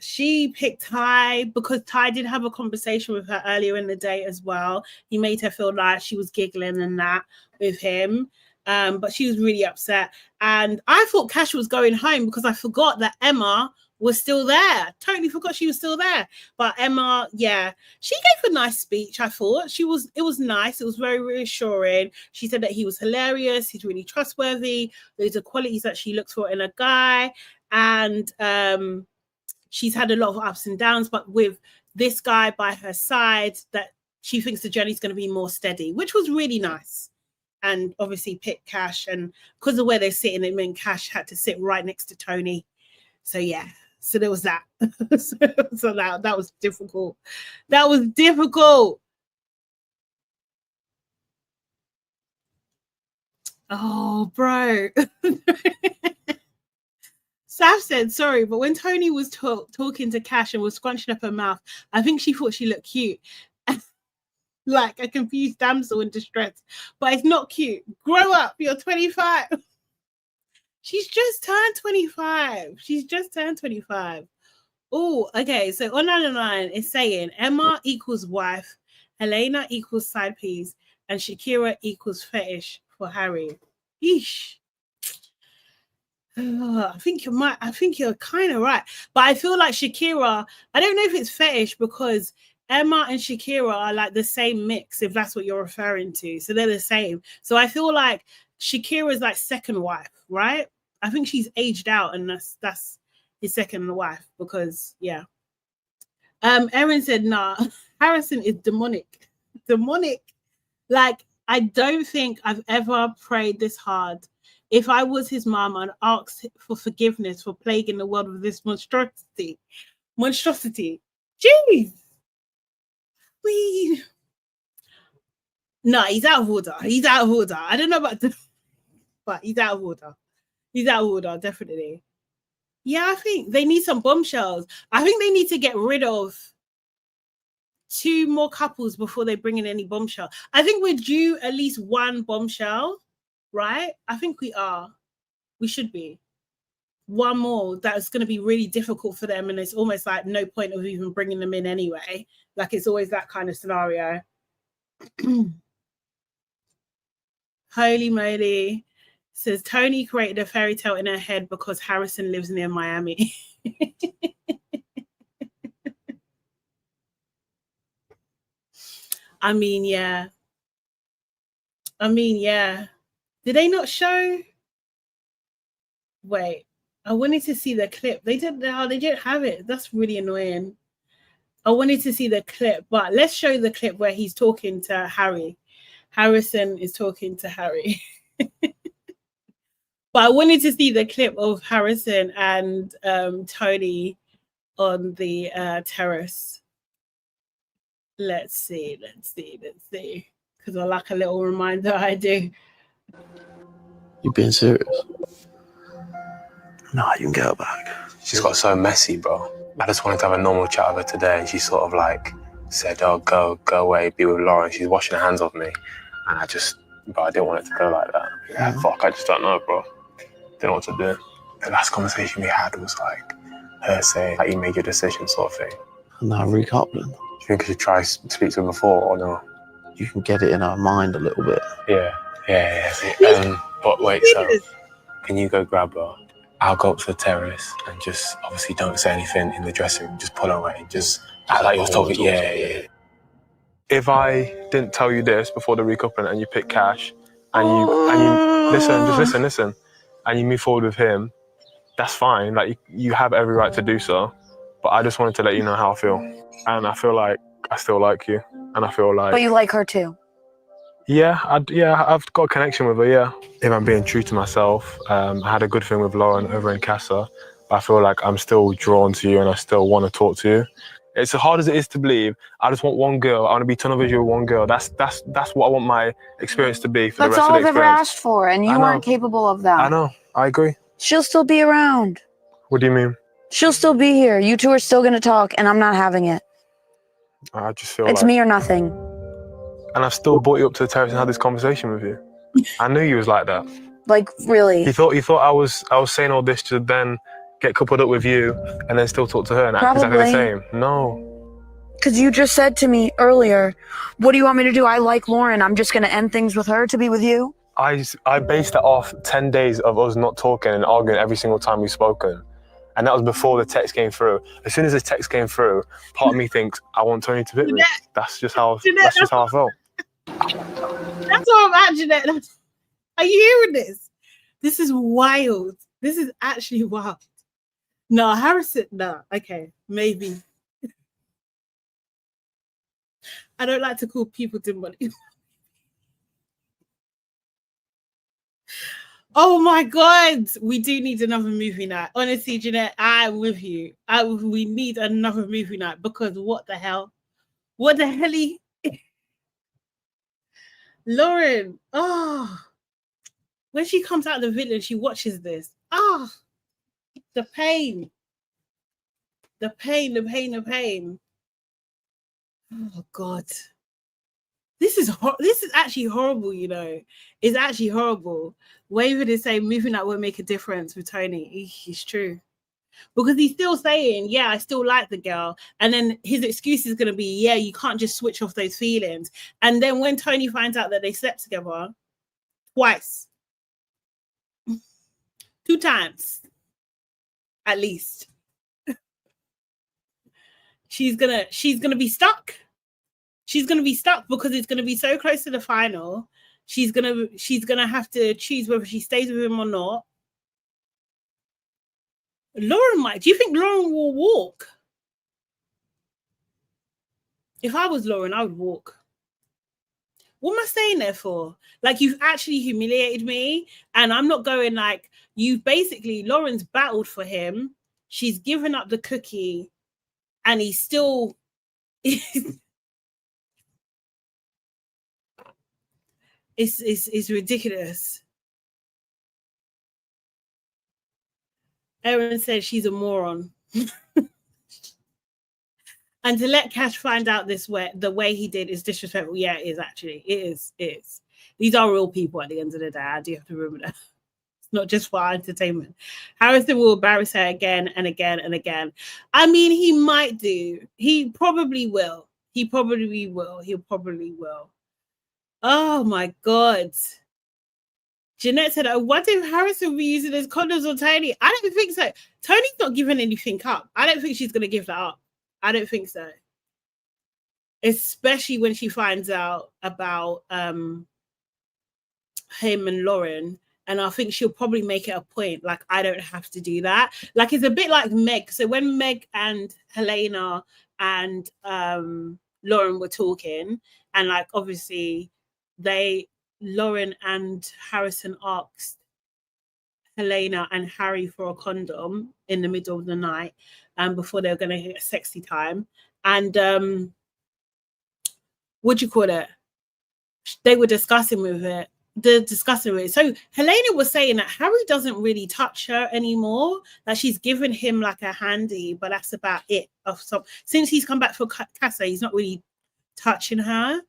she picked Ty because Ty did have a conversation with her earlier in the day as well. He made her feel like she was giggling and that with him. But she was really upset. And I thought Cash was going home because I forgot that Emma was still there. Totally forgot she was still there. But Emma, yeah, she gave a nice speech, I thought. It was nice. It was very reassuring. She said that he was hilarious. He's really trustworthy. Those are qualities that she looks for in a guy. And she's had a lot of ups and downs, but with this guy by her side, that she thinks the journey's going to be more steady, which was really nice. And obviously pick Cash, and because of where they're sitting, it meant Cash had to sit right next to Toni. So yeah, so there was that. so that was difficult. That was difficult. Oh, bro. Saf said, sorry, but when Toni was talking to Cash and was scrunching up her mouth, I think she thought she looked cute. Like a confused damsel in distress. But it's not cute. Grow up. You're 25. She's just turned 25. Oh, okay. So online is saying Emma equals wife, Helena equals side piece, and Shakira equals fetish for Harry. Yeesh. I think you're kind of right. But I feel like Shakira, I don't know if it's fetish because Emma and Shakira are like the same mix, if that's what you're referring to. So they're the same. So I feel like Shakira is like second wife, right? I think she's aged out, and that's his second wife because yeah. Erin said, nah, Harrison is demonic. Like, I don't think I've ever prayed this hard. If I was his mom, I'd ask for forgiveness for plaguing the world with this monstrosity. Jeez. No, he's out of order. I don't know about but he's out of order. Definitely. Yeah, I think they need some bombshells. I think they need to get rid of 2 more couples before they bring in any bombshell. I think we're due at least 1 bombshell, right? I think we are. We should be. 1 more that's going to be really difficult for them, and it's almost like no point of even bringing them in anyway. Like, it's always that kind of scenario. Holy moly. Says Toni created a fairy tale in her head because Harrison lives near Miami. I mean, yeah. Did they not show? Wait, I wanted to see the clip. They didn't have it. That's really annoying. I wanted to see the clip, but let's show the clip where he's talking to Harry. Harrison is talking to Harry. But I wanted to see the clip of Harrison and Toni on the terrace. Let's see. Because I like a little reminder I do. You being serious? Nah, you can get her back. She's got so messy, bro. I just wanted to have a normal chat with her today, and she sort of like said, oh, go away, be with Lauren. She's washing her hands off me. And I didn't want it to go like that. Yeah, fuck, I just don't know, bro. Didn't know what to do. The last conversation we had was like her saying, like, you made your decision sort of thing. And now recoupling. Do you think I should try speak to her before or no? You can get it in her mind a little bit. Yeah. But wait, so can you go grab her? I'll go up to the terrace and just obviously don't say anything in the dressing room. Just pull away. Just act like you're talking. Yeah. If I didn't tell you this before the recoupling and you pick cash and you listen, and you move forward with him, that's fine. Like you have every right to do so. But I just wanted to let you know how I feel. And I feel like I still like you. And I feel like... But you like her too? Yeah, I've got a connection with her, yeah. If I'm being true to myself, I had a good thing with Lauren over in Casa. I feel like I'm still drawn to you and I still want to talk to you. It's as hard as it is to believe. I just want one girl. I want to be tunnel vision with one girl. That's what I want my experience to be for the rest of the experience. That's all I've ever asked for, and you weren't capable of that. I know. I agree. She'll still be around. What do you mean? She'll still be here. You two are still going to talk, and I'm not having it. I just feel it's me or nothing. And I've still brought you up to the terrace and had this conversation with you. I knew you was like that. Like, really? You thought I was saying all this to then get coupled up with you and then still talk to her and act exactly the same. No. Because you just said to me earlier, what do you want me to do? I like Lauren. I'm just going to end things with her to be with you? I based it off 10 days of us not talking and arguing every single time we've spoken. And that was before the text came through. As soon as the text came through, part of me thinks, I want Toni to hit me. That's just how I felt. That's all I'm at, Jeanette. Are you hearing this? This is wild. This is actually wild. No, Harrison, no. Okay, maybe. I don't like to call people to money. Oh my God, we do need another movie night. Honestly, Jeanette, I'm with you. We need another movie night because what the hell? What the hell? Lauren, when she comes out of the villa and she watches this, the pain. The pain. Oh God. This is actually horrible, you know. It's actually horrible. Waver is saying moving that won't make a difference with Toni. It's true. Because he's still saying, yeah, I still like the girl. And then his excuse is going to be, yeah, you can't just switch off those feelings. And then when Toni finds out that they slept together twice, 2 times, at least, she's gonna be stuck. She's gonna be stuck because it's gonna be so close to the final. She's gonna have to choose whether she stays with him or not. Lauren might. Do you think Lauren will walk? If I was Lauren, I would walk. What am I staying there for? Like, you've actually humiliated me, and I'm not going like you. Basically, Lauren's battled for him. She's given up the cookie, and he's still. It's ridiculous. Erin said she's a moron. And to let Cash find out the way he did is disrespectful. Yeah, it is actually. It is. These are real people at the end of the day. I do have to remember that. It's not just for our entertainment. Harrison will embarrass her again and again and again. I mean, he might do. He probably will. He'll probably will. Oh my God. Jeanette said, I wonder if Harrison will be using his condoms on Toni. I don't think so. Toni's not giving anything up. I don't think she's going to give that up. I don't think so. Especially when she finds out about him and Lauren. And I think she'll probably make it a point. Like, I don't have to do that. Like, it's a bit like Meg. So when Meg and Helena and Lauren were talking, and like, obviously, Lauren and Harrison asked Helena and Harry for a condom in the middle of the night before they were going to get a sexy time. And what do you call it? They were discussing with it. the discussing with it. So Helena was saying that Harry doesn't really touch her anymore. That she's given him like a handy, but that's about it. Since he's come back for Casa, he's not really touching her,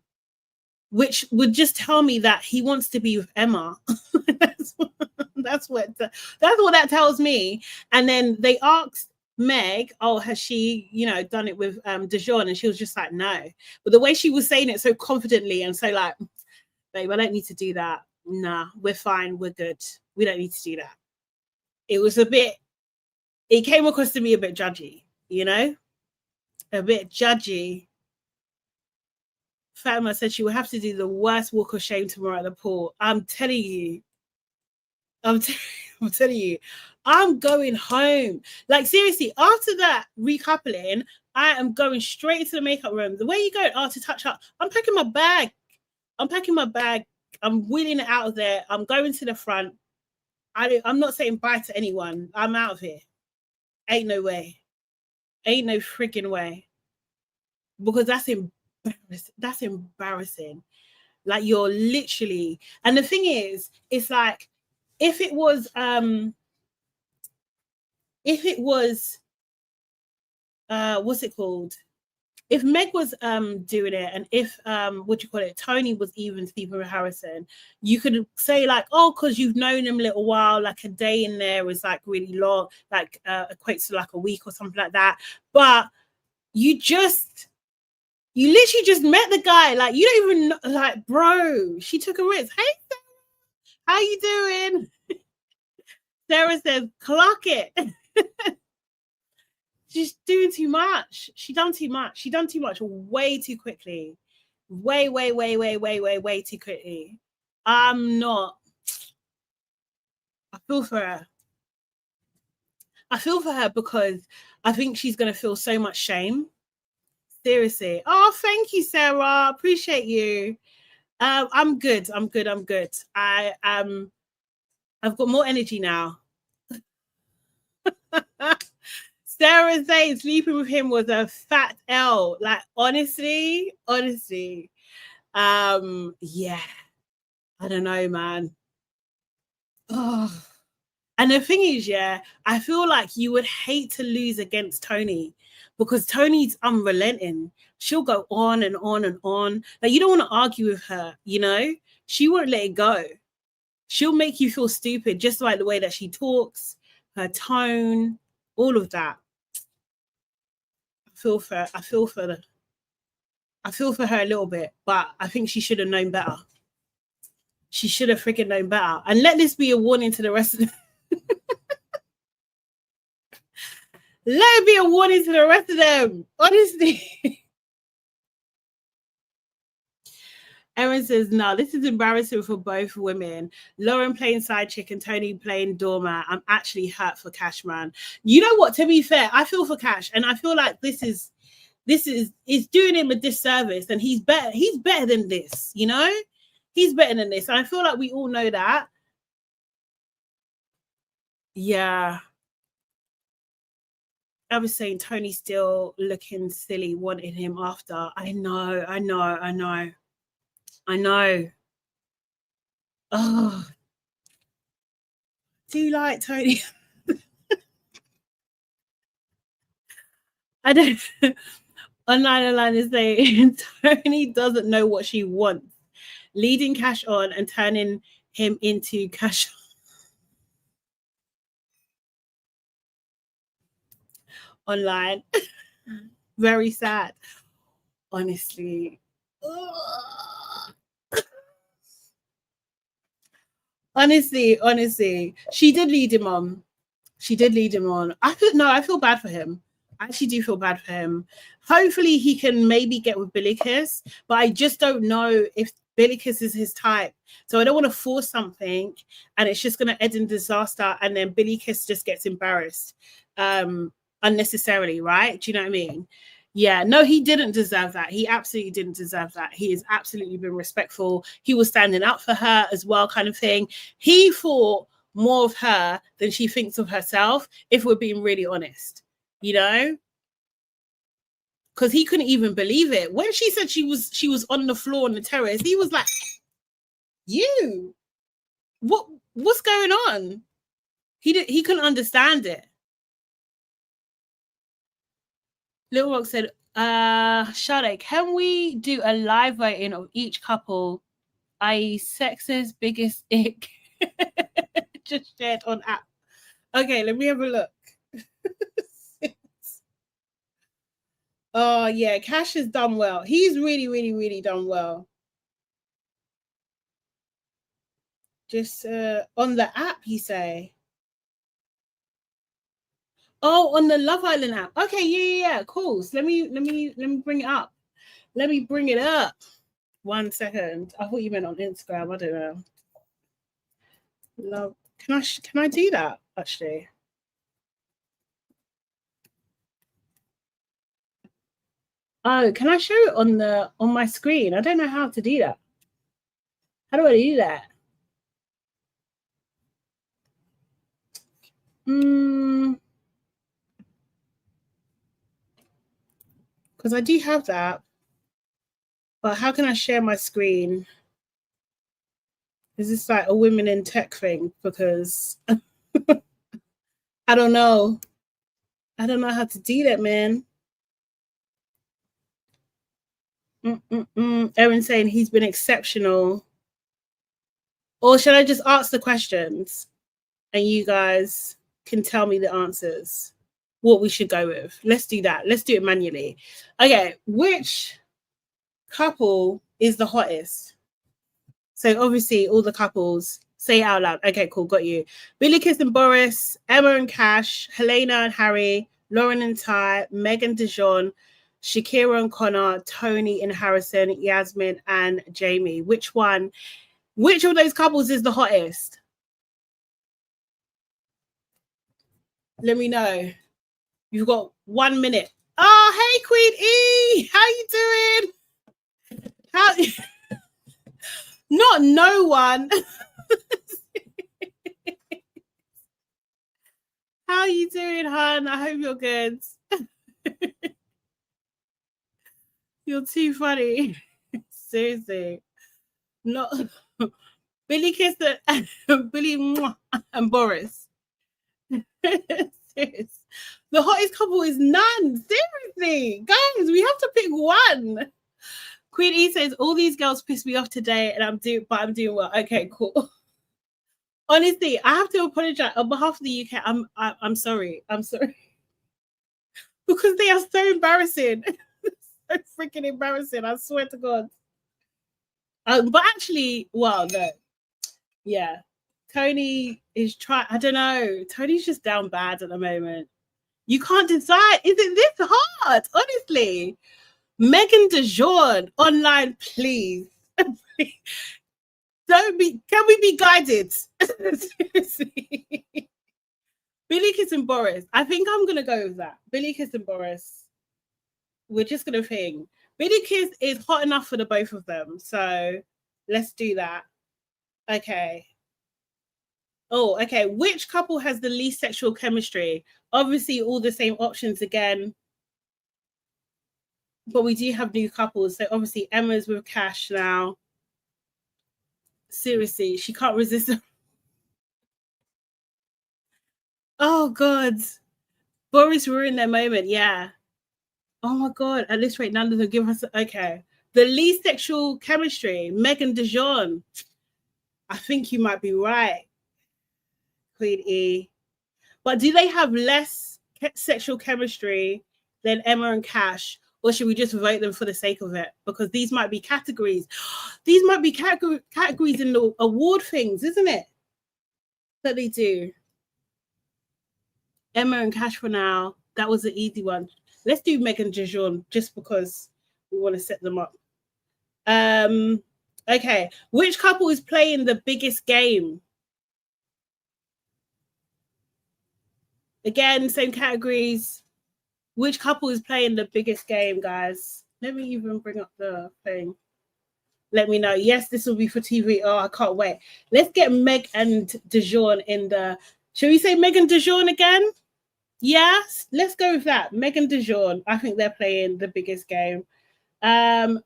which would just tell me that he wants to be with Emma. that's what that tells me. And then they asked Meg, oh, has she, done it with Dijon? And she was just like, no. But the way she was saying it so confidently and so like, babe, I don't need to do that. Nah, we're fine. We're good. We don't need to do that. It came across to me a bit judgy, a bit judgy. Fatima said she will have to do the worst walk of shame tomorrow at the pool. I'm telling you, I'm telling you, I'm going home. Like, seriously, after that recoupling, I am going straight into the makeup room. The way you go to touch up, I'm packing my bag. I'm wheeling it out of there. I'm going to the front. I'm not saying bye to anyone. I'm out of here. Ain't no way. Ain't no freaking way. Because that's embarrassing. Like, you're literally, and the thing is, it's like, if it was what's it called? If Meg was doing it, and if Toni was even sleeping with Harrison, you could say like, oh, because you've known him a little while, like a day in there is like really long, like equates to like a week or something like that. But you literally just met the guy, like you don't even know, like, bro, she took a risk. Hey, Sarah, how you doing? Sarah says, clock it. She's doing too much. She done too much. She done too much way too quickly. Way too quickly. I'm not. I feel for her. I feel for her because I think she's going to feel so much shame. Seriously. Oh, thank you, Sarah. Appreciate you. I'm good. I've got more energy now. Sarah saying sleeping with him was a fat L. Like, honestly. Yeah. I don't know, man. Oh. And the thing is, yeah, I feel like you would hate to lose against Toni because Toni's unrelenting. She'll go on and on and on. Like, you don't want to argue with her, She won't let it go. She'll make you feel stupid, just like the way that she talks, her tone, all of that. I feel for her a little bit, but I think she should have known better. She should have freaking known better. And let this be a warning to the rest of them. Let it be a warning to the rest of them. Honestly. Erin says, no, this is embarrassing for both women. Lauren playing side chick and Toni playing doormat. I'm actually hurt for Cash, man. You know what? To be fair, I feel for Cash, and I feel like this is doing him a disservice, and he's better than this, He's better than this. And I feel like we all know that. Yeah. I was saying Toni's still looking silly, wanting him after. I know. Oh, do you like Toni? I don't. Online is saying Toni doesn't know what she wants, leading Cash on and turning him into Cash. Online. Very sad. Honestly. Honestly. She did lead him on. I feel bad for him. I actually do feel bad for him. Hopefully he can maybe get with Billy Kiss, but I just don't know if Billy Kiss is his type. So I don't want to force something and it's just going to end in disaster and then Billy Kiss just gets embarrassed unnecessarily, right? Do you know what I mean? Yeah, no, he didn't deserve that. He absolutely didn't deserve that. He has absolutely been respectful. He was standing up for her as well, kind of thing. He thought more of her than she thinks of herself, if we're being really honest, because he couldn't even believe it. When she said she was on the floor on the terrace, he was like, you What's going on? He couldn't understand it. Little Rock said, Sade, can we do a live voting of each couple, i.e. sex's biggest ick? Just shared on app. Okay, let me have a look. Oh yeah, Cash has done well. He's really done well. Just on the app, you say? Oh, on the Love Island app. Okay, yeah, cool. So let me bring it up. Let me bring it up. 1 second. I thought you meant on Instagram. I don't know. Love. Can I do that actually? Oh, can I show it on my screen? I don't know how to do that. How do I do that? Because I do have that. But how can I share my screen? Is this like a women in tech thing? Because I don't know. I don't know how to do that, man. Aaron saying he's been exceptional. Or should I just ask the questions and you guys can tell me the answers? What we should go with. Let's do that. Let's do it manually. Okay, which couple is the hottest? So obviously all the couples, say it out loud. Okay, cool, got you. Billy Kiss and Boris, Emma and Cash, Helena and Harry, Lauren and Ty, Meg and Dijon, Shakira and Connor, Toni and Harrison, Yasmin and Jamie. Which of those couples is the hottest? Let me know. You've got 1 minute. Oh, hey, Queen E. How you doing? Not no one. How you doing, hon? I hope you're good. You're too funny. Seriously. Not Billy Kiss and Billy and Boris. Serious. The hottest couple is none. Seriously. Guys, we have to pick one. Queen E says, all these girls piss me off today and I'm doing well. Okay, cool. Honestly, I have to apologize on behalf of the UK. I'm sorry. I'm sorry. Because they are so embarrassing. So freaking embarrassing. I swear to God. But actually, well, no. Yeah. Toni is trying. I don't know. Toni's just down bad at the moment. You can't decide. Is it this hard? Honestly. Megan DeJourn online, please. Can we be guided? Seriously. Billy Kiss and Boris. I think I'm gonna go with that. Billy Kiss and Boris. We're just gonna think. Billy Kiss is hot enough for the both of them. So let's do that. Okay. Oh, okay. Which couple has the least sexual chemistry? Obviously, all the same options again. But we do have new couples. So obviously Emma's with Cash now. Seriously, she can't resist. Oh God. Boris ruined their moment, yeah. Oh my God. At this rate, none of them give us okay. The least sexual chemistry, Megan DeJourn. I think you might be right, Queen E. But do they have less sexual chemistry than Emma and Cash? Or should we just vote them for the sake of it? Because these might be categories. These might be categories in the award things, isn't it? That they do. Emma and Cash for now. That was an easy one. Let's do Megan DeJourn just because we want to set them up. Okay. Which couple is playing the biggest game? Again, same categories. Which couple is playing the biggest game, guys? Let me even bring up the thing. Let me know. Yes, this will be for TV. Oh, I can't wait. Let's get Meg and DeJourn in the... Shall we say Megan DeJourn again? Yes, let's go with that. Megan DeJourn. I think they're playing the biggest game.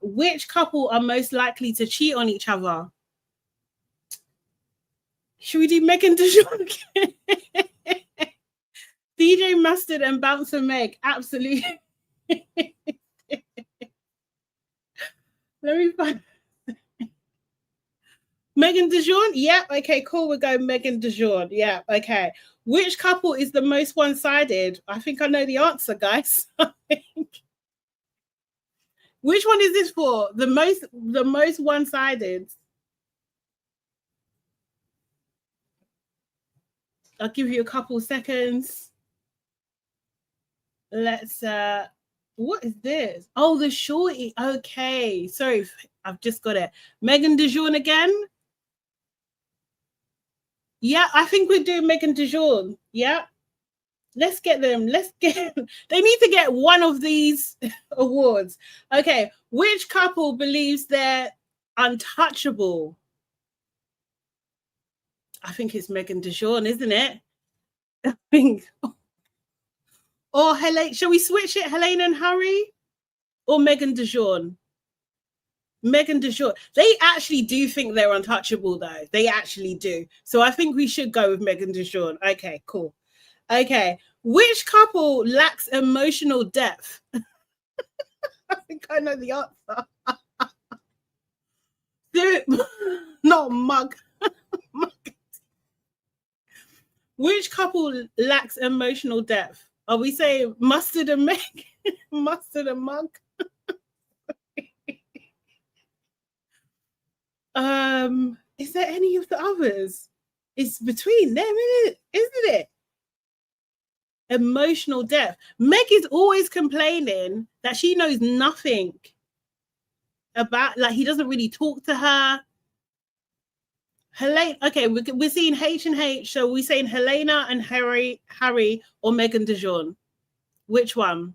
Which couple are most likely to cheat on each other? Should we do Megan DeJour again? DJ Mustard and Bouncer Meg. Absolutely. Let me find Megan DeJour. Yep. Okay, cool. We're going Megan DeJour. Yeah. Okay. Which couple is the most one-sided? I think I know the answer, guys. Which one is this for? The most one-sided. I'll give you a couple seconds. Let's what is this? Oh, the shorty. Okay. Sorry, I've just got it. Megan DeJour again. Yeah, I think we're doing Megan DeJour. Yeah. Let's get them. They need to get one of these awards. Okay. Which couple believes they're untouchable? I think it's Megan DeJour, isn't it? I think. Or Helene. Shall we switch it? Helene and Harry? Or Megan DeJour? Megan DeJour. They actually do think they're untouchable, though. They actually do. So I think we should go with Megan DeJour. Okay, cool. Okay. Which couple lacks emotional depth? I think I know the answer. Not mug. Which couple lacks emotional depth? Are we saying Mustard and Meg? Mustard and Mug? Is there any of the others? It's between them, isn't it? Emotional depth. Meg is always complaining that she knows nothing about, like, he doesn't really talk to her. Helene, okay, we're seeing H and H. So we're saying Helena and Harry, or Megan DeJour. Which one?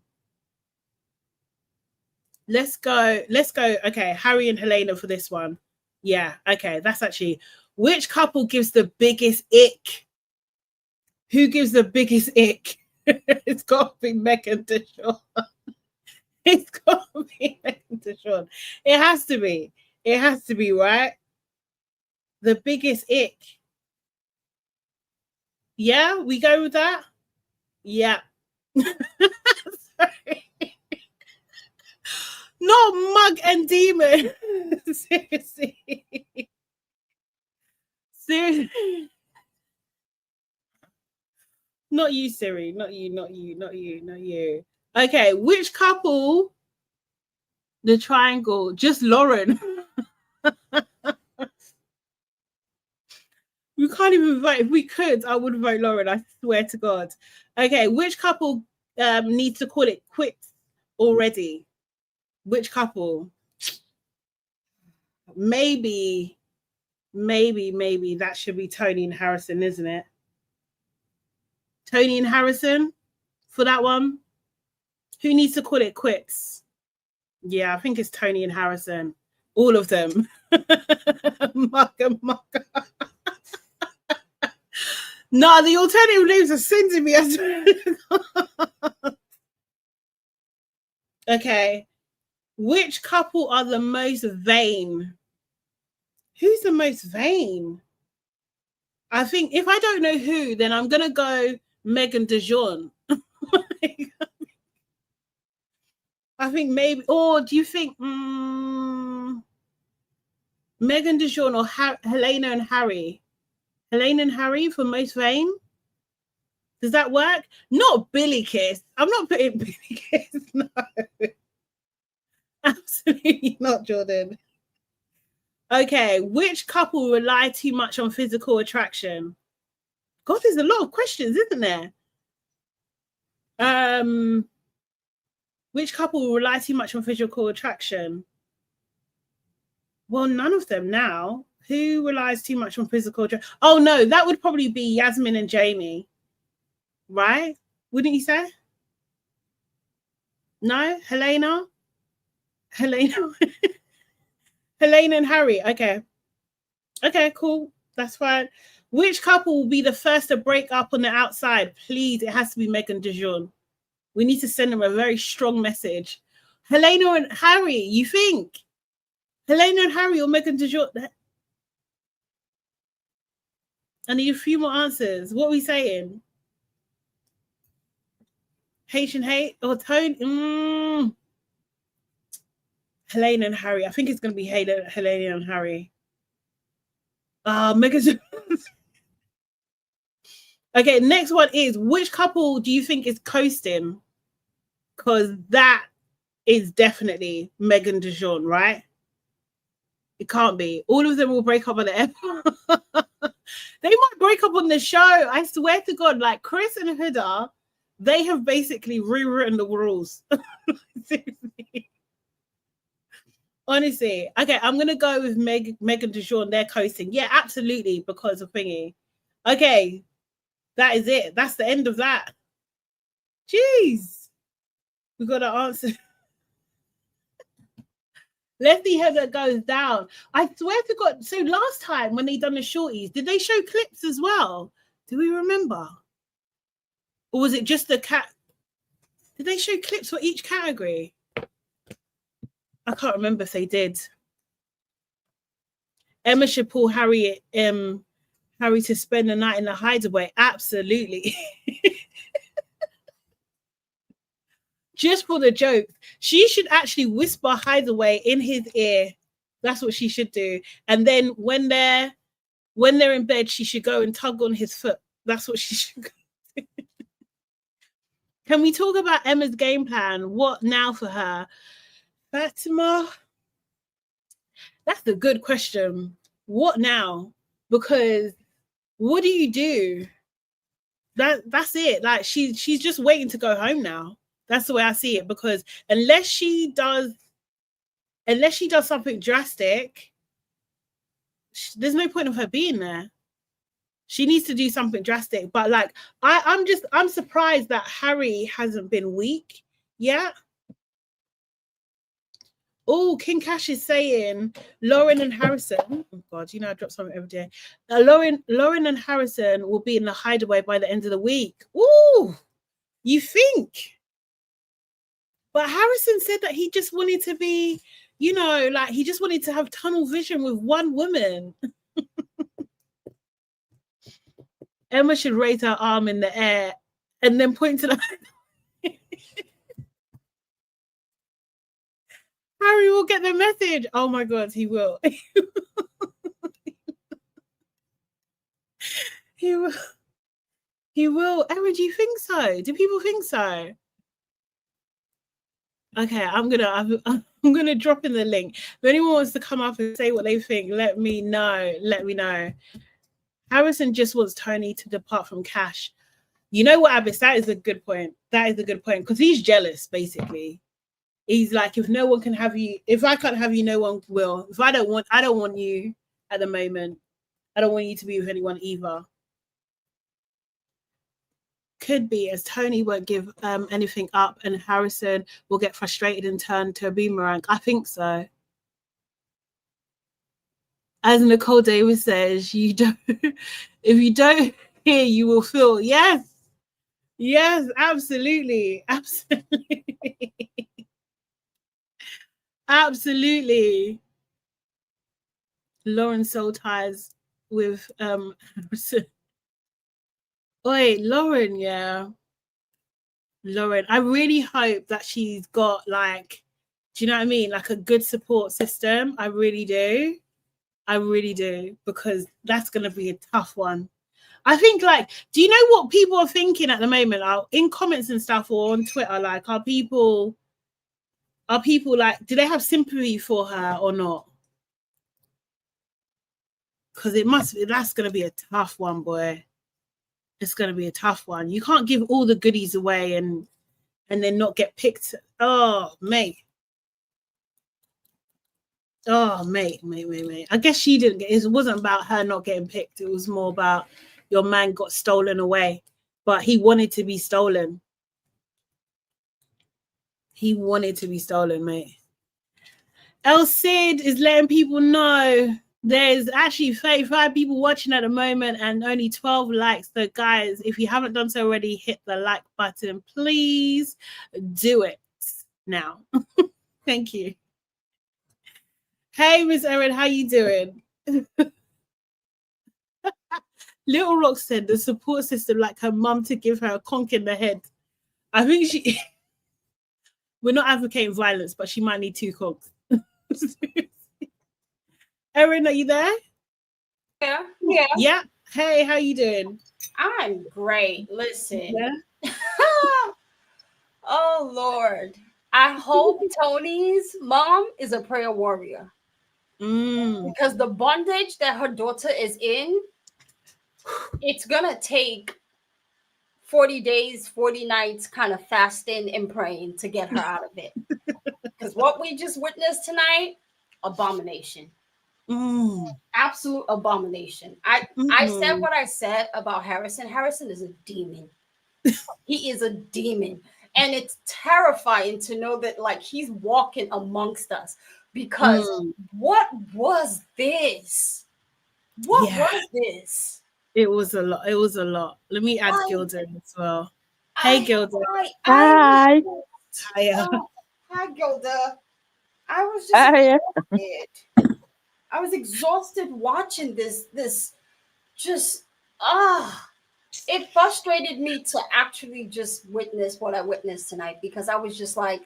Let's go. Okay, Harry and Helena for this one. Yeah, okay, that's actually. Which couple gives the biggest ick? Who gives the biggest ick? It's got to be Megan DeJour. It's got to be Megan DeJour. It has to be. It has to be, right? The biggest ick. Yeah, we go with that? Yeah. Sorry. Not Mug and Demon. Seriously. Not you, Siri. Not you. Okay, which couple? The triangle. Just Lauren. We can't even vote. If we could, I would vote Lauren. I swear to God. Okay, which couple needs to call it quits already? Which couple? Maybe that should be Toni and Harrison, isn't it? Toni and Harrison for that one. Who needs to call it quits? Yeah, I think it's Toni and Harrison. All of them. Mugga. No, the alternative names are sending me. Okay. Which couple are the most vain? Who's the most vain? I think if I don't know who, then I'm going to go Megan DeJour. I think maybe, or do you think Megan DeJour or Helena and Harry? Helena and Harry for most vain? Does that work? Not Billy Kiss. I'm not putting Billy Kiss. No. Absolutely not, Jordan. Okay, which couple rely too much on physical attraction? God, there's a lot of questions, isn't there? Which couple rely too much on physical attraction? Well, none of them now. Who relies too much on physical attraction? Oh, no, that would probably be Yasmin and Jamie. Right? Wouldn't you say? No? Helena? Helena and Harry. Okay, cool. That's fine. Which couple will be the first to break up on the outside? Please, it has to be Megan DeJour. We need to send them a very strong message. Helena and Harry, you think? Helena and Harry or Megan DeJour? I need a few more answers. What are we saying? Haitian hate or Toni? Helene and Harry. I think it's going to be Helene and Harry. Megan. Okay, next one is, which couple do you think is coasting? Because that is definitely Megan DeJean, right? It can't be. All of them will break up on the airport. They might break up on the show. I swear to God, like Chris and Huda, they have basically rewritten the rules. Seriously. Honestly. Okay, I'm going to go with Megan DeJean. They're coasting. Yeah, absolutely, because of thingy. Okay, that is it. That's the end of that. Jeez. We got to answer. Let's see how that goes down. I swear to God. So last time when they done the shorties, did they show clips as well? Do we remember? Or was it just the cat? Did they show clips for each category? I can't remember if they did. Emma should pull Harry to spend the night in the hideaway. Absolutely. Just for the joke. She should actually whisper hideaway in his ear. That's what she should do. And then when they're in bed, she should go and tug on his foot. That's what she should do. Can we talk about Emma's game plan? What now for her? Fatima? That's a good question. What now? Because what do you do? That's it. Like she's just waiting to go home now. That's the way I see it. Because unless she does something drastic, there's no point of her being there. She needs to do something drastic. But like I'm surprised that Harry hasn't been weak yet. Oh, King Cash is saying Lauren and Harrison. Oh God, you know I drop something every day. Lauren and Harrison will be in the hideaway by the end of the week. Ooh, you think? But Harrison said that he just wanted to be, you know, like he just wanted to have tunnel vision with one woman. Emma should raise her arm in the air and then point to the. Harry will get the message. Oh my God, he will. He will. He will. Emma, do you think so? Do people think so? Okay, I'm gonna drop in the link. If anyone wants to come up and say what they think, let me know. Let me know. Harrison just wants Toni to depart from Cash. You know what, Abbas? That is a good point. That is a good point because he's jealous, basically. He's like, if no one can have you, if I can't have you, no one will. If I don't want you at the moment. I don't want you to be with anyone either. Could be, as Toni won't give anything up and Harrison will get frustrated and turn to a boomerang. I think so. As Nicole Davis says, if you don't hear, you will feel. Yes. Yes, absolutely. Absolutely. Absolutely. Lauren soul ties with Harrison. Oi, Lauren, yeah. Lauren, I really hope that she's got like, do you know what I mean? Like a good support system. I really do. I really do, because that's going to be a tough one. I think, like, do you know what people are thinking at the moment? In comments and stuff or on Twitter, like, are people like, do they have sympathy for her or not? Because that's going to be a tough one, boy. It's going to be a tough one. You can't give all the goodies away and then not get picked. Oh, mate. Oh, mate. I guess she didn't get, it wasn't about her not getting picked. It was more about your man got stolen away, but he wanted to be stolen. He wanted to be stolen, mate. El Cid is letting people know there's actually 35 people watching at the moment and only 12 likes. So guys, if you haven't done so already, hit the like button. Please do it now. Thank you. Hey, Miss Erin, how you doing? Little Rock said the support system like her mum to give her a conk in the head. I think she. We're not advocating violence, but she might need 2 conks. Erin, are you there? Yeah. Yeah. Hey, how you doing? I'm great. Listen. Yeah. Oh Lord. I hope Toni's mom is a prayer warrior. Because the bondage that her daughter is in, it's gonna take 40 days, 40 nights kind of fasting and praying to get her out of it. Because what we just witnessed tonight, abomination. Absolute abomination. I said what I said about Harrison. Harrison is a demon. He is a demon. And it's terrifying to know that like he's walking amongst us. Because what was this? What was this? It was a lot. It was a lot. Let me add Gilda as well. Hey, Gilda. Hi. Hiya. Hi, Gilda. I was just exhausted. I was exhausted watching this just it frustrated me to actually just witness what I witnessed tonight, because I was just like,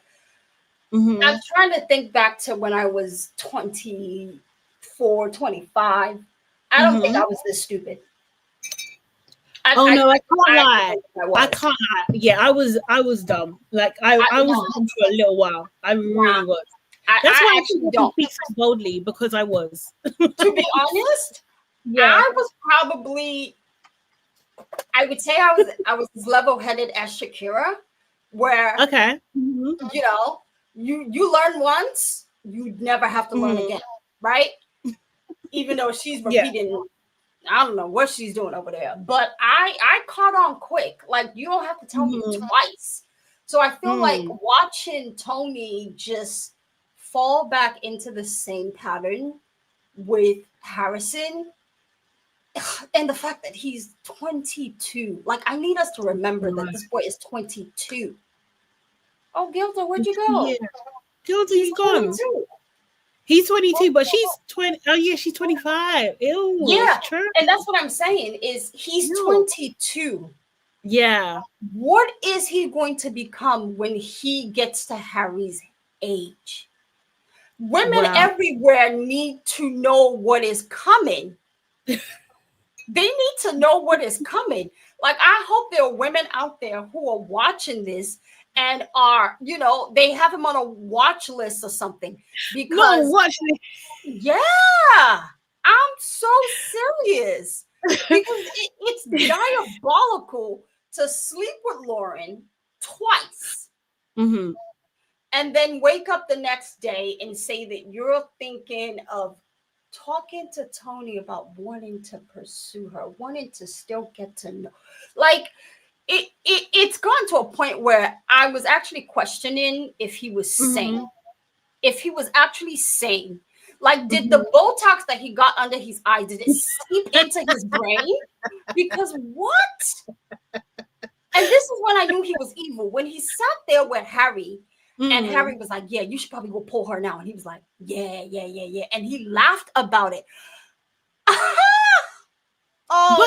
I'm trying to think back to when I was 24, 25. I don't think I was this stupid. I can't lie. I can't lie. Yeah, I was dumb. Like I was dumb for a little while. I really was. That's why I actually don't speak so boldly, because I was. To be honest, I was probably, I would say I was as level-headed as Shakira, where you know, you learn once, you never have to learn again, right? Even though she's repeating, I don't know what she's doing over there, but I caught on quick. Like, you don't have to tell me twice. So I feel like watching Toni just fall back into the same pattern with Harrison, and the fact that he's 22. Like, I need us to remember that this boy is 22. Oh, Gilda, where'd you go? Yeah. Gilda, he's gone. 22. He's 22, but she's 20. Oh, yeah, she's 25. Ew, yeah, and that's what I'm saying is he's 22. Yeah. What is he going to become when he gets to Harry's age? Women everywhere need to know what is coming. They need to know what is coming. Like, I hope there are women out there who are watching this and are, you know, they have him on a watch list or something. Because yeah, I'm so serious. Because it's diabolical to sleep with Lauren twice. And then wake up the next day and say that you're thinking of talking to Toni about wanting to pursue her, wanting to still get to know. Like, it's gone to a point where I was actually questioning if he was sane. If he was actually sane. Like, did the Botox that he got under his eyes, did it seep into his brain? Because what? And this is when I knew he was evil. When he sat there with Harry, and Harry was like, yeah, you should probably go pull her now. And he was like, yeah. And he laughed about it. But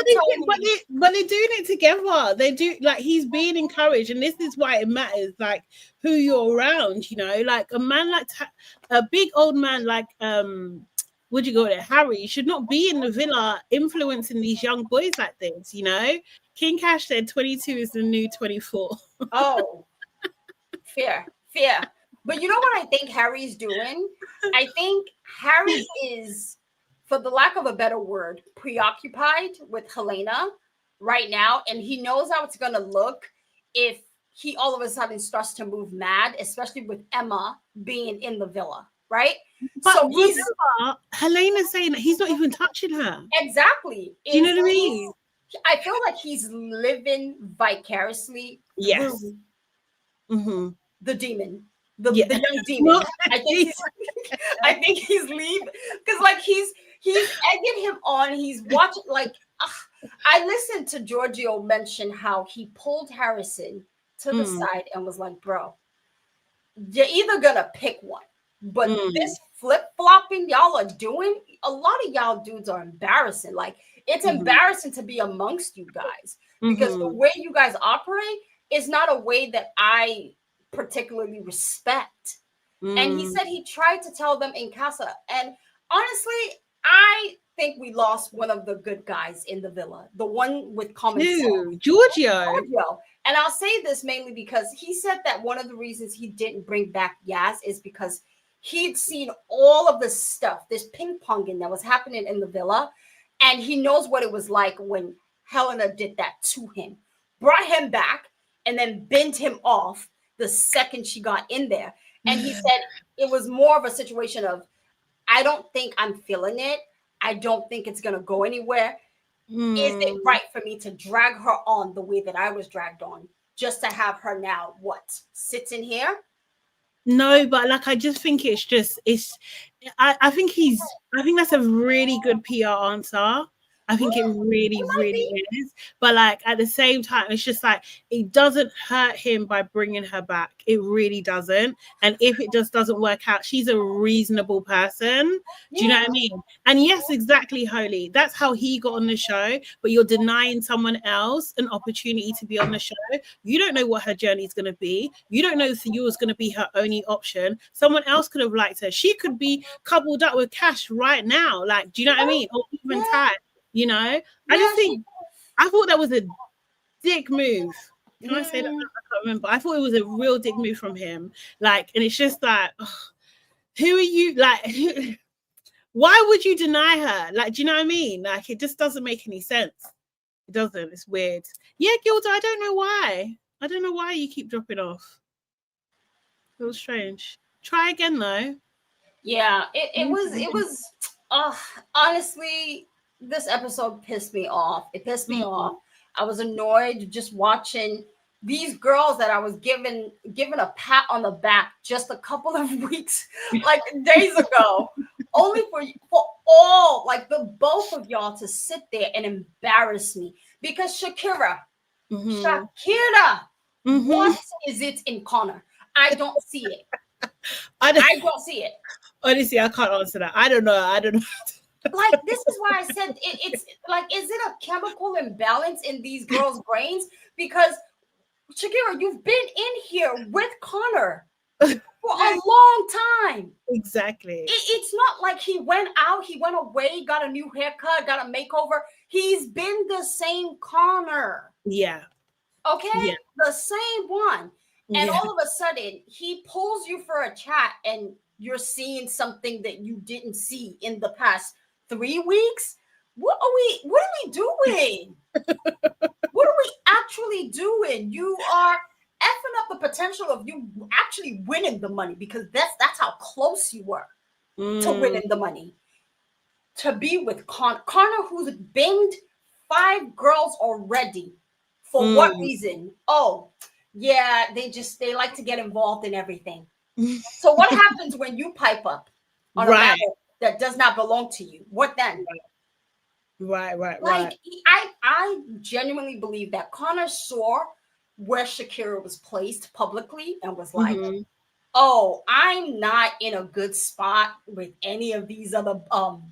they're doing it together. They do, like, he's being encouraged. And this is why it matters, like, who you're around, you know? Like, a man like, a big old man like, what do you call it, Harry, should not be in the villa influencing these young boys like this, you know? King Cash said 22 is the new 24. Oh, fair. But you know what I think Harry's doing? I think Harry is, for the lack of a better word, preoccupied with Helena right now. And he knows how it's going to look if he all of a sudden starts to move mad, especially with Emma being in the villa, right? But so Helena's saying that he's not even touching her. Exactly. Do you know what I mean? I feel like he's living vicariously through the demon, the young demon. I think he's leaving because, like, he's egging him on. He's watching. Like, I listened to Giorgio mention how he pulled Harrison to the side and was like, "Bro, you're either gonna pick one, but this flip flopping y'all are doing, a lot of y'all dudes are embarrassing. Like, It's embarrassing to be amongst you guys because the way you guys operate is not a way that I particularly respect. And he said he tried to tell them in casa. And honestly, I think we lost one of the good guys in the villa, the one with common sense. Giorgio. And I'll say this mainly because he said that one of the reasons he didn't bring back Yaz is because he'd seen all of this stuff, this ping ponging that was happening in the villa. And he knows what it was like when Helena did that to him, brought him back, and then bent him off the second she got in there. And he said it was more of a situation of, I don't think I'm feeling it. I don't think it's going to go anywhere. Is it right for me to drag her on the way that I was dragged on just to have her now, sits in here? No, but like, I just think I think that's a really good PR answer. I think it really, really is. But like at the same time, it's just like it doesn't hurt him by bringing her back. It really doesn't. And if it just doesn't work out, she's a reasonable person. Do you know what I mean? And yes, exactly, Holy. That's how he got on the show. But you're denying someone else an opportunity to be on the show. You don't know what her journey is going to be. You don't know if you was going to be her only option. Someone else could have liked her. She could be coupled up with Cash right now. Like, do you know what I mean? Or even Ty. You know, I thought that was a dick move. Can I say that? I can't remember. I thought it was a real dick move from him. Like, and it's just like, who are you? Like, why would you deny her? Like, do you know what I mean? Like, it just doesn't make any sense. It doesn't. It's weird. Yeah, Gilda, I don't know why. I don't know why you keep dropping off. It was strange. Try again, though. Yeah, it was, honestly, this episode pissed me off. It pissed me off. I was annoyed just watching these girls that I was given a pat on the back just a couple of weeks, like days ago, only for all, like the both of y'all to sit there and embarrass me because Shakira, what is it in Connor? I don't see it. I don't see it. Honestly, I can't answer that. I don't know. Like, this is why I said it's like, is it a chemical imbalance in these girls' brains? Because Shakira, you've been in here with Connor for a long time. Exactly. It's not like he went out, he went away, got a new haircut, got a makeover. He's been the same Connor. Yeah. Okay? Yeah. The same one. And all of a sudden, he pulls you for a chat and you're seeing something that you didn't see in the past 3 weeks. What are we doing? What are we actually doing? You are effing up the potential of you actually winning the money because that's how close you were to winning the money. To be with Connor, who's banged 5 girls already. For what reason? Oh, yeah, they like to get involved in everything. So what happens when you pipe up on a level that does not belong to you? What then? Right. Like, I genuinely believe that Connor saw where Shakira was placed publicly and was like, oh, I'm not in a good spot with any of these other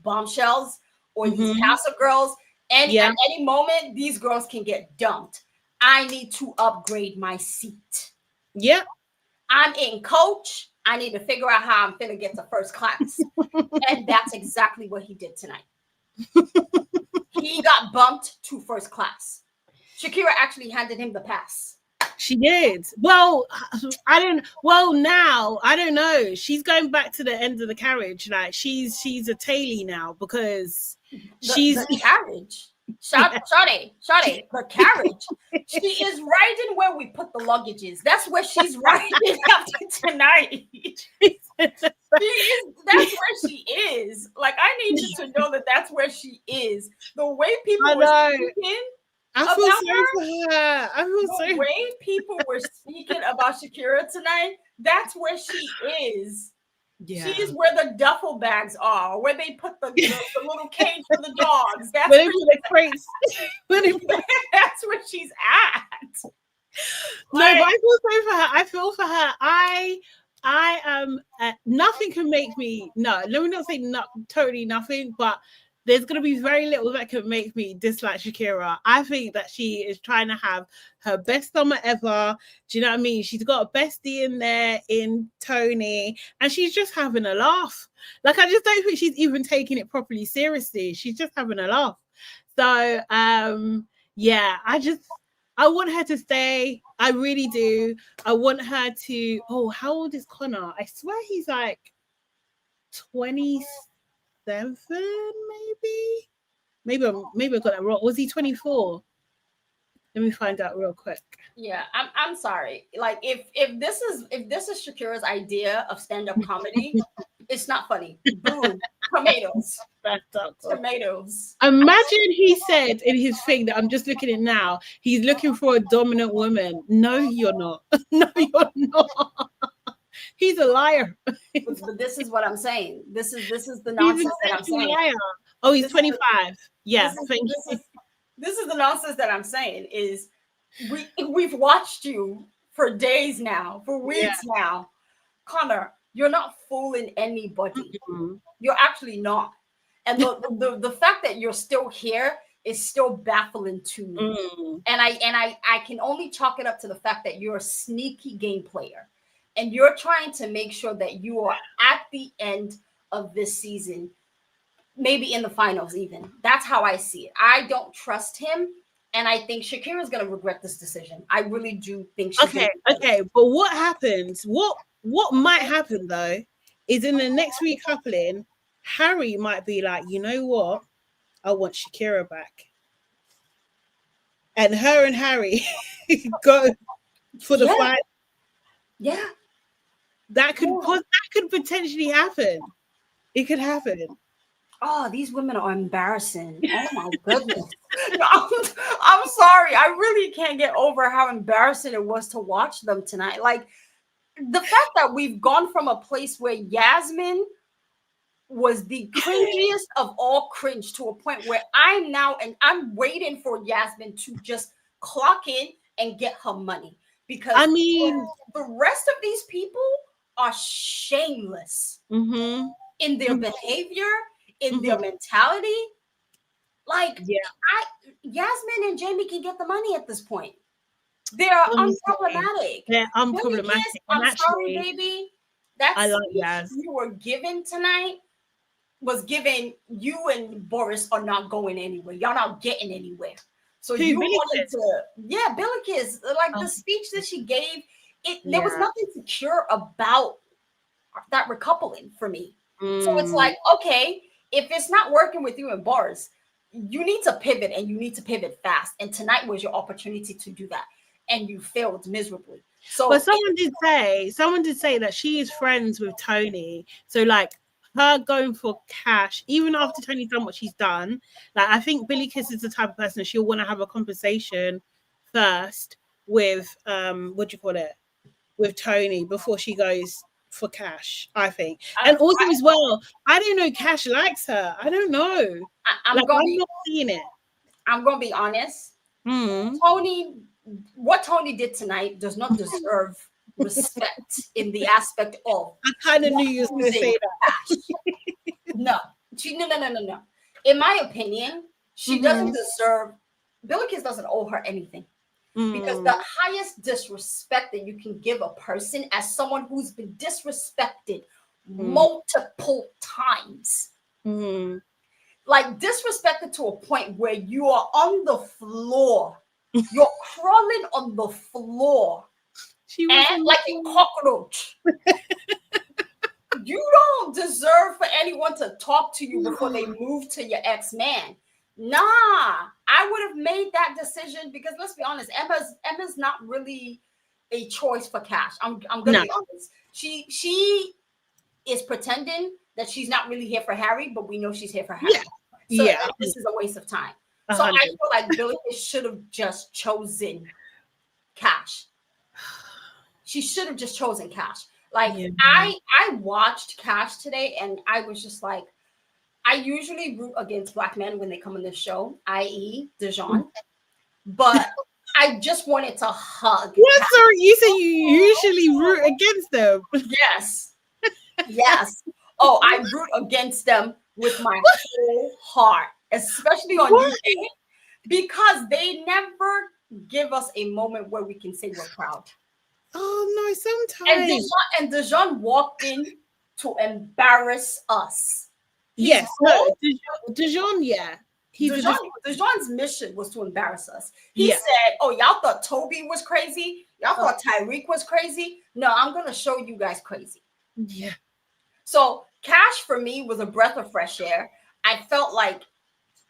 bombshells or these Casa girls. And at any moment, these girls can get dumped. I need to upgrade my seat. Yep. I'm in coach. I need to figure out how I'm finna get to first class. And that's exactly what he did tonight. He got bumped to first class. Shakira actually handed him the pass. She did. Well, now I don't know. She's going back to the end of the carriage. Like she's a tailie now because the carriage. Shawty, the carriage. She is riding where we put the luggages. That's where she's riding after tonight. That's where she is. Like, I need you to know that that's where she is. The way people were speaking about her. The way people were speaking about Shakira tonight, that's where she is. Yeah. She is where the duffel bags are, where they put the little cage for the dogs. That's where the crates. That's where she's at. Like, no, but I feel for her. I am. Nothing can make me. No, let me not say totally nothing, but there's going to be very little that can make me dislike Shakira. I think that she is trying to have her best summer ever. Do you know what I mean? She's got a bestie in there in Toni, and she's just having a laugh. Like, I just don't think she's even taking it properly seriously. She's just having a laugh. So, yeah, I want her to stay. I really do. I want her to. Oh, how old is Connor? I swear he's like 27, maybe I got that wrong. Was he 24? Let me find out real quick. Yeah, I'm sorry. Like, if this is Shakira's idea of stand-up comedy, it's not funny. Boom, tomatoes. Tomatoes. Imagine he said in his thing that I'm just looking at now, he's looking for a dominant woman. No, you're not. No, you're not. He's a liar. But this is what I'm saying. This is the nonsense that I'm saying. Liar. Oh, he's 25. Yeah. This is the nonsense that I'm saying. Is we've watched you for days now, for weeks now. Connor, you're not fooling anybody. Mm-hmm. You're actually not. And the fact that you're still here is still baffling to me. Mm. And I can only chalk it up to the fact that you're a sneaky game player. And you're trying to make sure that you are at the end of this season, maybe in the finals even. That's how I see it. I don't trust him. And I think Shakira is going to regret this decision. I really do think she's Okay. But what happens? What might happen, though, is in the next recoupling, Harry might be like, you know what? I want Shakira back. And her and Harry go for the fight. Yeah. That could potentially happen. It could happen. Oh, these women are embarrassing. Oh my goodness. I'm sorry. I really can't get over how embarrassing it was to watch them tonight. Like, the fact that we've gone from a place where Yasmin was the cringiest of all cringe to a point where I'm waiting for Yasmin to just clock in and get her money. Because I mean, the rest of these people are shameless in their behavior, in their mentality. Like, Yasmin and Jamie can get the money at this point. They're unproblematic. They're unproblematic. I'm sorry, baby. That's I like Yas. You were given tonight was given. You and Boris are not going anywhere. Y'all not getting anywhere. So you wanted to, Billikis, like the speech that she gave, there was nothing secure about that recoupling for me. So it's like, okay, if it's not working with you and Boris, you need to pivot, and you need to pivot fast. And tonight was your opportunity to do that, and you failed miserably. So, but someone did say that she is friends with Toni. So like, her going for cash, even after Toni's done what she's done, like, I think Billy Kiss is the type of person she'll want to have a conversation first with with Toni before she goes for cash, I think. And also as well, I don't know, Cash likes her. I don't know. I'm not seeing it. I'm gonna be honest. What Toni did tonight does not deserve respect in the aspect of. I kind of knew you was going to say that. No. In my opinion, she doesn't deserve. Billikis doesn't owe her anything, because the highest disrespect that you can give a person as someone who's been disrespected multiple times, like disrespected to a point where you are on the floor, you're crawling on the floor. And like a cockroach. You don't deserve for anyone to talk to you before they move to your ex-man. Nah, I would have made that decision, because let's be honest, Emma's not really a choice for Cash. I'm gonna be honest. She is pretending that she's not really here for Harry, but we know she's here for Harry. So this is a waste of time. So I feel like Billy should have just chosen Cash. She should have just chosen Cash. Like, I watched Cash today, and I was just like, I usually root against Black men when they come on this show, i.e. Dijon. But I just wanted to hug. What? Sorry, you say you usually root against them? Yes. Oh, I root against them with my whole heart, especially on UK, because they never give us a moment where we can say we're proud. Oh no, sometimes. And Dejan walked in to embarrass us. Yes, no, Dejan, yeah. Dejan's mission was to embarrass us. He said, "Oh, y'all thought Toby was crazy? Y'all thought Tyreek was crazy? No, I'm gonna show you guys crazy." Yeah. So Cash for me was a breath of fresh air. I felt like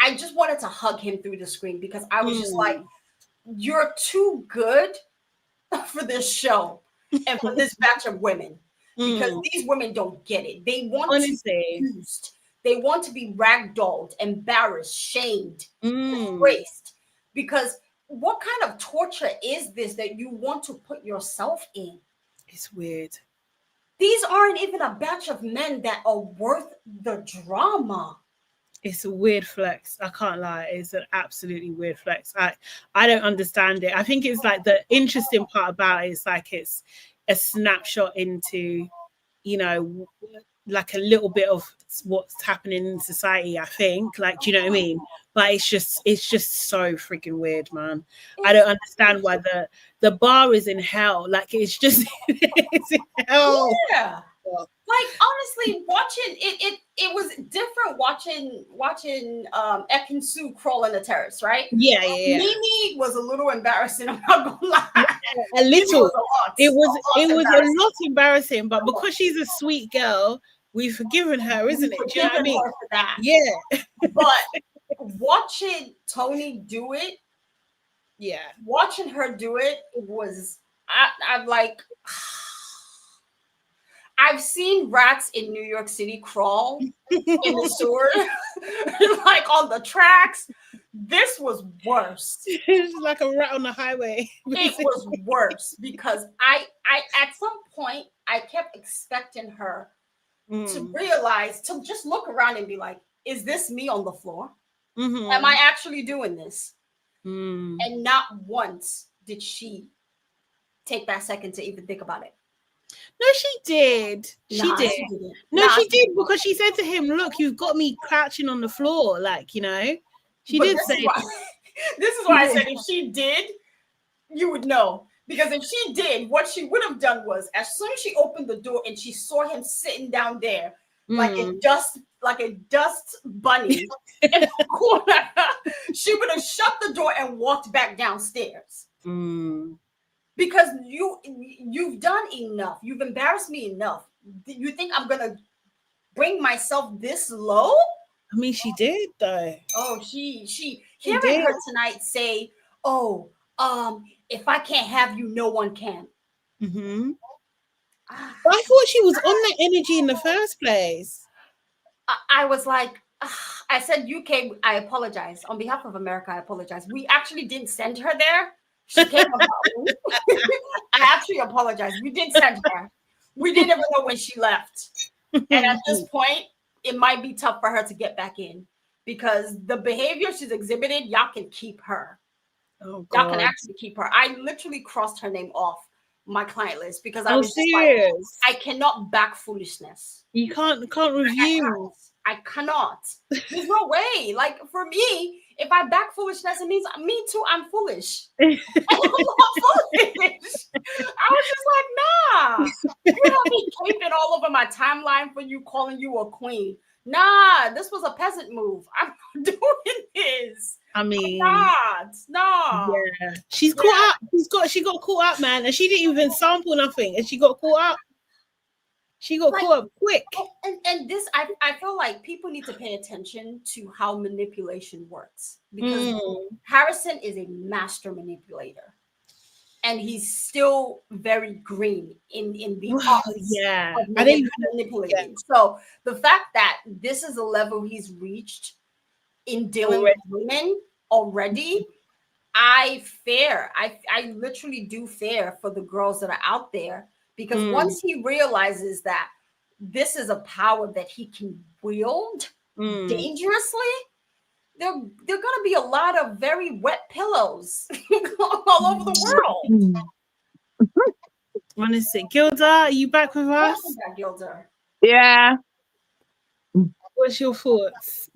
I just wanted to hug him through the screen because I was just like, "You're too good for this show and for this batch of women because these women don't get it. They want to be used." They want to be ragdolled, embarrassed, shamed, disgraced. Because what kind of torture is this that you want to put yourself in? It's weird. These aren't even a batch of men that are worth the drama. It's a weird flex. I can't lie. It's an absolutely weird flex. I don't understand it. I think it's like the interesting part about it is like it's a snapshot into, you know, like a little bit of what's happening in society, I think. Like, do you know what I mean? But it's just so freaking weird, man. I don't understand why the bar is in hell. Like it's just it's in hell. Yeah. Like honestly, watching it was different watching Ekin-Su crawl on the terrace, right? Yeah. Mimi was a little embarrassing, I'm not gonna lie. A little. It was a lot embarrassing, but because she's a sweet girl, we've forgiven her, isn't it? Do you know what I mean? For that. Yeah. But watching Toni do it, watching her do it was I'm like I've seen rats in New York City crawl in the sewer, like on the tracks. This was worse. It's like a rat on the highway. It was worse because I at some point I kept expecting her to realize, to just look around and be like, is this me on the floor? Am I actually doing this? And not once did she take that second to even think about it. No, she did. She did. No, she did because she said to him, "Look, you've got me crouching on the floor." Like, you know, she did say. This is why I said if she did, you would know. Because if she did, what she would have done was, as soon as she opened the door and she saw him sitting down there like a dust bunny in the corner, she would have shut the door and walked back downstairs. Because you've done enough. You've embarrassed me enough. You think I'm gonna bring myself this low? I mean, she did though. Oh, she hearing her tonight say, "Oh, if I can't have you, no one can." I thought she was on that energy in the first place. I was like, I said, UK, I apologize. On behalf of America, I apologize. We actually didn't send her there. She came about. I actually apologize. We didn't send her. We didn't even know when she left. And at this point, it might be tough for her to get back in because the behavior she's exhibited, y'all can keep her. Oh, y'all can actually keep her. I literally crossed her name off my client list because I was just like, I cannot back foolishness. You can't review. I cannot. There's no way. Like for me, if I back foolishness, it means me too. I'm foolish. I'm not foolish. I was just like, nah. You don't be caping all over my timeline for you calling you a queen. Nah, this was a peasant move. I'm not doing this. I mean, no. Yeah, she's caught up. She got caught up, man, and she didn't even sample nothing, and she got caught up. She got caught up quick. And this, I feel like people need to pay attention to how manipulation works because Harrison is a master manipulator, and he's still very green in the arts of manipulating. So the fact that this is a level he's reached in dealing with women already, I literally do fear for the girls that are out there. Because once he realizes that this is a power that he can wield dangerously, there are going to be a lot of very wet pillows all over the world. Honestly, Gilda, are you back with us? Gilda. Yeah. What What's your thoughts?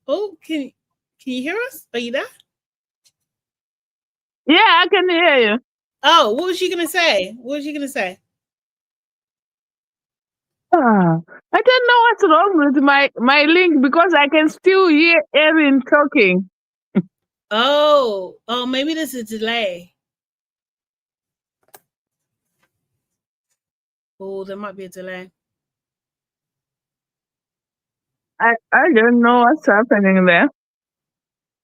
Oh, can you hear us? Are you there? Yeah, I can hear you. Oh, what was you gonna say? I don't know what's wrong with my link because I can still hear Erin talking. Oh, maybe there's a delay. Oh, there might be a delay. I don't know what's happening there.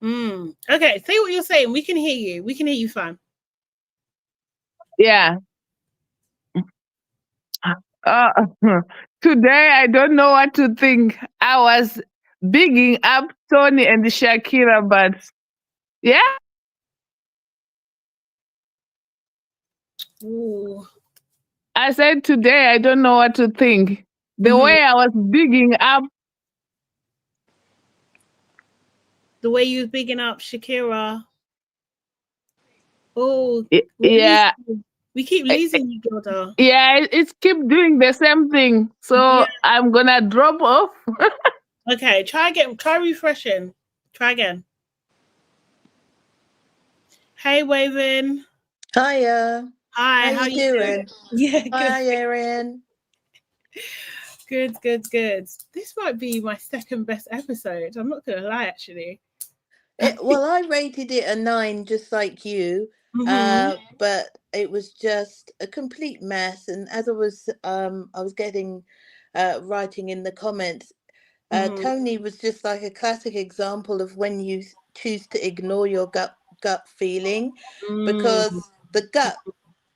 Okay, say what you're saying. We can hear you. We can hear you fine. Yeah. Today I don't know what to think. I was bigging up Toni and Shakira, but yeah. Ooh. I said today I don't know what to think. The way I was bigging up. The way you was bigging up Shakira. Oh, yeah. We keep losing you, Gilda. Yeah, it's keep doing the same thing. So I'm gonna drop off. Okay, try again. Try refreshing. Try again. Hey, Waven. Hiya. Hi, how you doing? Yeah, good. Hi, Erin. Good. This might be my second best episode. I'm not gonna lie, actually. Well, I rated it a 9, just like you. But it was just a complete mess. And as I was getting writing in the comments, Toni was just like a classic example of when you choose to ignore your gut feeling, because the gut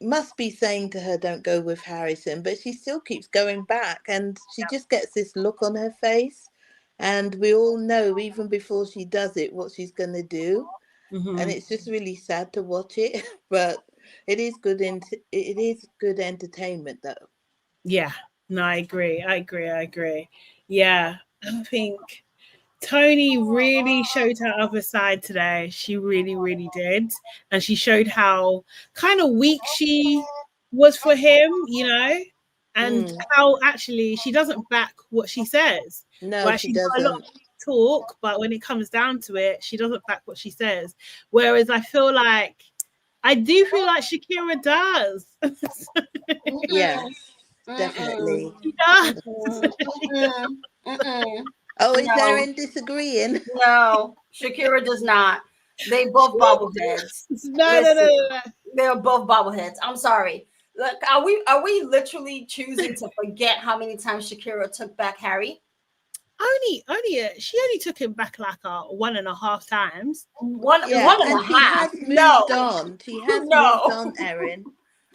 must be saying to her, don't go with Harrison, but she still keeps going back, and she just gets this look on her face, and we all know even before she does it what she's going to do. And it's just really sad to watch it, but it is good entertainment though. Yeah, no, I agree. Yeah, I think Toni really showed her other side today. She really did. And she showed how kind of weak she was for him, you know, and how actually she doesn't back what she says. No, right? she She's got a lot doesn't. of talk, but when it comes down to it, she doesn't back what she says. Whereas I do feel like Shakira does. Yes, definitely. She does. Oh, is Erin disagreeing? No, Shakira does not. They both bobbleheads. No. They're both bobbleheads. I'm sorry. Look, are we literally choosing to forget how many times Shakira took back Harry? She only took him back like 1.5 times. One and a half. She has moved on. She has moved on, Erin.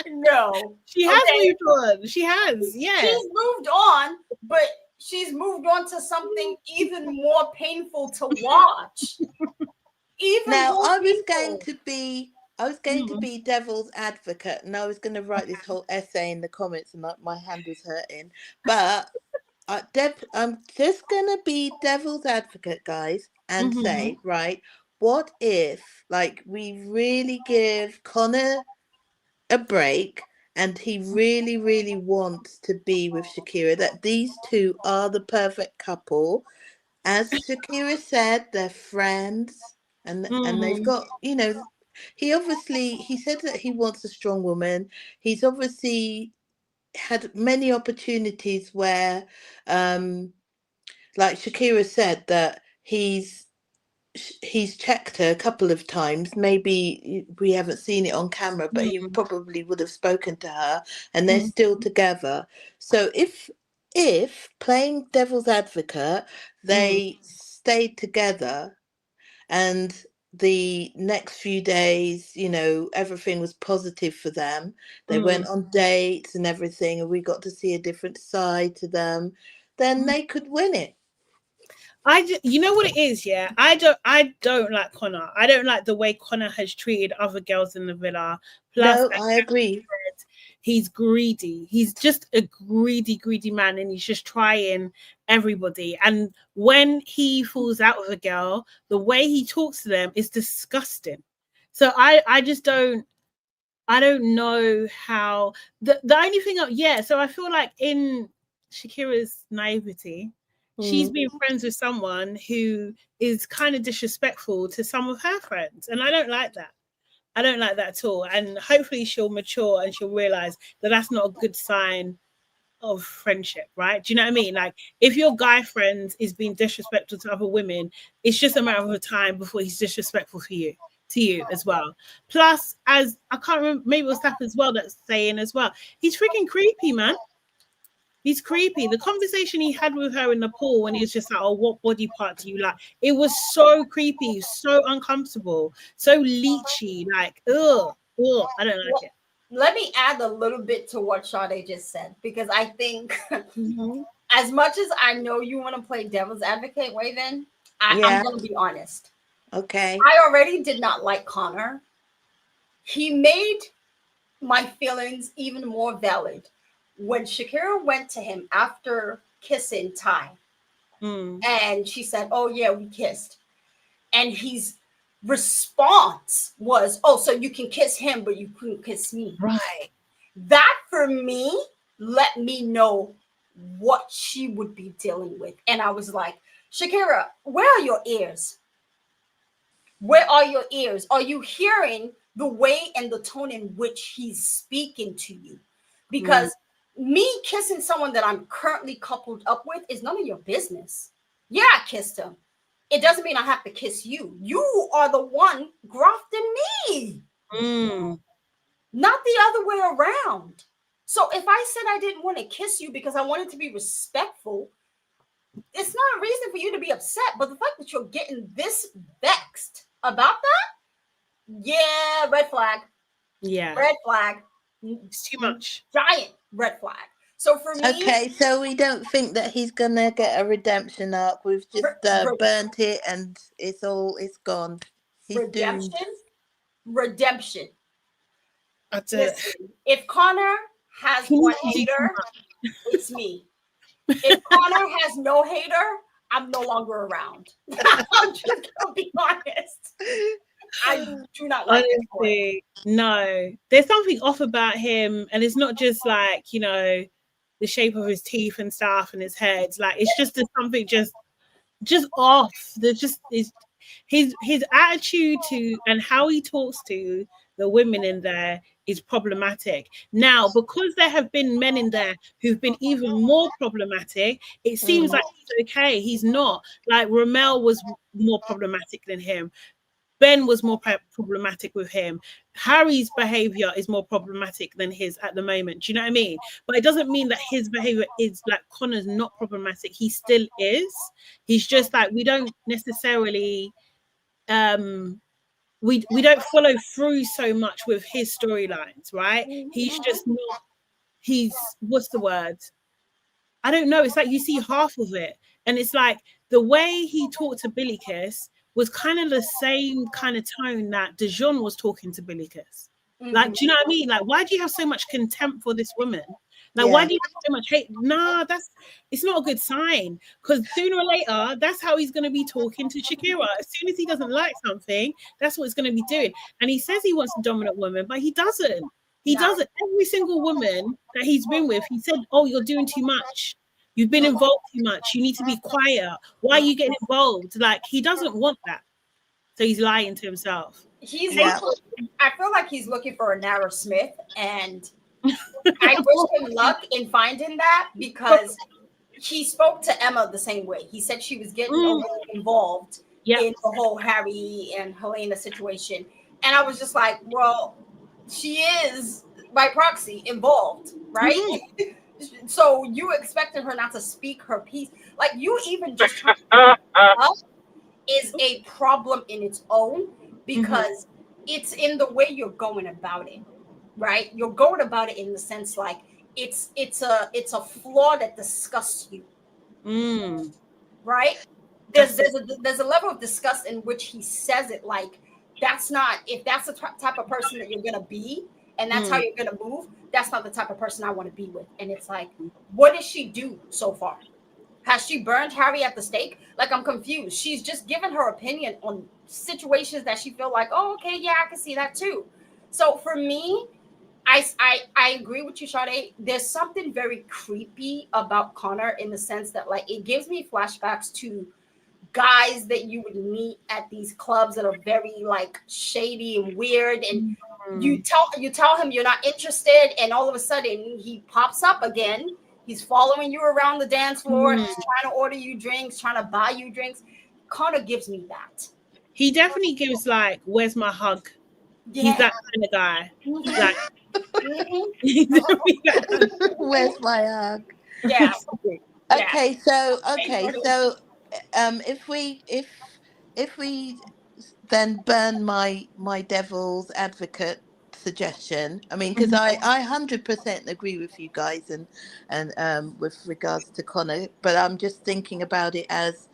No. She has moved on. She has, yeah. She's moved on, but she's moved on to something even more painful to watch. Now, I was going to be devil's advocate, and I was going to write this whole essay in the comments, and my hand was hurting. But I'm just going to be devil's advocate, guys, and say, right, what if, like, we really give Connor a break, and he really wants to be with Shakira, that these two are the perfect couple. As Shakira said, they're friends, and they've got, you know, he said that he wants a strong woman. He's obviously had many opportunities where like Shakira said, that he's checked her a couple of times. Maybe we haven't seen it on camera, but he probably would have spoken to her, and they're still together. So if playing devil's advocate, they stayed together, and the next few days, you know, everything was positive for them. They went on dates and everything, and we got to see a different side to them, then they could win it. You know what it is, yeah. I don't like Connor. I don't like the way Connor has treated other girls in the villa. Plus, no, I agree. He's greedy. He's just a greedy man, and he's just trying everybody. And when he falls out with a girl, the way he talks to them is disgusting. So I just don't. I don't know how the only thing so I feel like in Shakira's naivety, she's been friends with someone who is kind of disrespectful to some of her friends, and I don't like that. I don't like that at all. And hopefully she'll mature and she'll realize that that's not a good sign of friendship, right? Do you know what I mean? Like, if your guy friend is being disrespectful to other women, it's just a matter of time before he's disrespectful to you as well. Plus, as I can't remember, maybe it was Steph as well that's saying as well, he's freaking creepy, man. He's creepy. The conversation he had with her in the pool when he was just like, oh, what body part do you like? It was so creepy, so uncomfortable, so leechy, like, ugh, I don't like it. Let me add a little bit to what Sade just said, because I think as much as I know you want to play devil's advocate, Waven, I'm going to be honest. Okay. I already did not like Connor. He made my feelings even more valid when Shakira went to him after kissing Ty. And she said, oh, yeah, we kissed. And his response was, oh, so you can kiss him, but you couldn't kiss me. Right. That, for me, let me know what she would be dealing with. And I was like, Shakira, where are your ears? Where are your ears? Are you hearing the way and the tone in which he's speaking to you? Because me kissing someone that I'm currently coupled up with is none of your business. Yeah, I kissed him. It doesn't mean I have to kiss you. You are the one grafting me. Not the other way around. So if I said I didn't want to kiss you because I wanted to be respectful, it's not a reason for you to be upset. But the fact that you're getting this vexed about that, yeah, red flag. Yeah. Red flag. It's too much. Giant red flag. So for me... Okay, so we don't think that he's going to get a redemption arc. We've just burnt it and it's gone. He's redemption? Doomed. Redemption. Listen, if Connor has one hater, it's me. If Connor has no hater, I'm no longer around. I'm just going to be honest. I do not like Honestly, no. There's something off about him, and it's not just like, you know, the shape of his teeth and stuff and his head. Like, it's just something just off. There's just his attitude to and how he talks to the women in there is problematic. Now, because there have been men in there who've been even more problematic, it seems like he's okay. He's not. Like, Ramel was more problematic than him. Ben was more problematic with him. Harry's behavior is more problematic than his at the moment. Do you know what I mean? But it doesn't mean that his behavior is like Connor's not problematic. He still is. He's just like, we don't necessarily we don't follow through so much with his storylines, right? He's just not, what's the word? I don't know. It's like you see half of it. And it's like the way he talked to Billy Kiss was kind of the same kind of tone that Dijon was talking to Billy Kiss. Like, do you know what I mean? Like, why do you have so much contempt for this woman? Like, why do you have so much hate? Nah, it's not a good sign. Because sooner or later, that's how he's going to be talking to Shakira. As soon as he doesn't like something, that's what he's going to be doing. And he says he wants a dominant woman, but he doesn't. He doesn't. Every single woman that he's been with, he said, oh, you're doing too much. You've been involved too much. You need to be quiet. Why are you getting involved? Like, he doesn't want that. So he's lying to himself. I feel like he's looking for a Nara Smith, and I wish him luck in finding that, because he spoke to Emma the same way. He said she was getting involved in the whole Harry and Helena situation. And I was just like, well, she is by proxy involved, right? So you expected her not to speak her piece. Like, you even just trying to up is a problem in its own, because it's in the way you're going about it, right? You're going about it in the sense like it's a flaw that disgusts you, right? There's a level of disgust in which he says it like, that's not, if that's the type of person that you're gonna be and that's how you're gonna move, that's not the type of person I want to be with. And it's like, what did she do so far? Has she burned Harry at the stake? Like, I'm confused. She's just given her opinion on situations that she feel like, oh, okay, yeah, I can see that too. So for me, I agree with you, Sade. There's something very creepy about Connor in the sense that like it gives me flashbacks to guys that you would meet at these clubs that are very like shady and weird, and you tell him you're not interested, and all of a sudden he pops up again. He's following you around the dance floor. He's trying to order you drinks, trying to buy you drinks. Connor gives me that. He definitely gives like, "Where's my hug?" Yeah. He's that kind of guy. Like, where's my hug? Yeah. Okay, so if we then burn my devil's advocate suggestion, I mean, because I 100% agree with you guys and with regards to Connor, but I'm just thinking about it as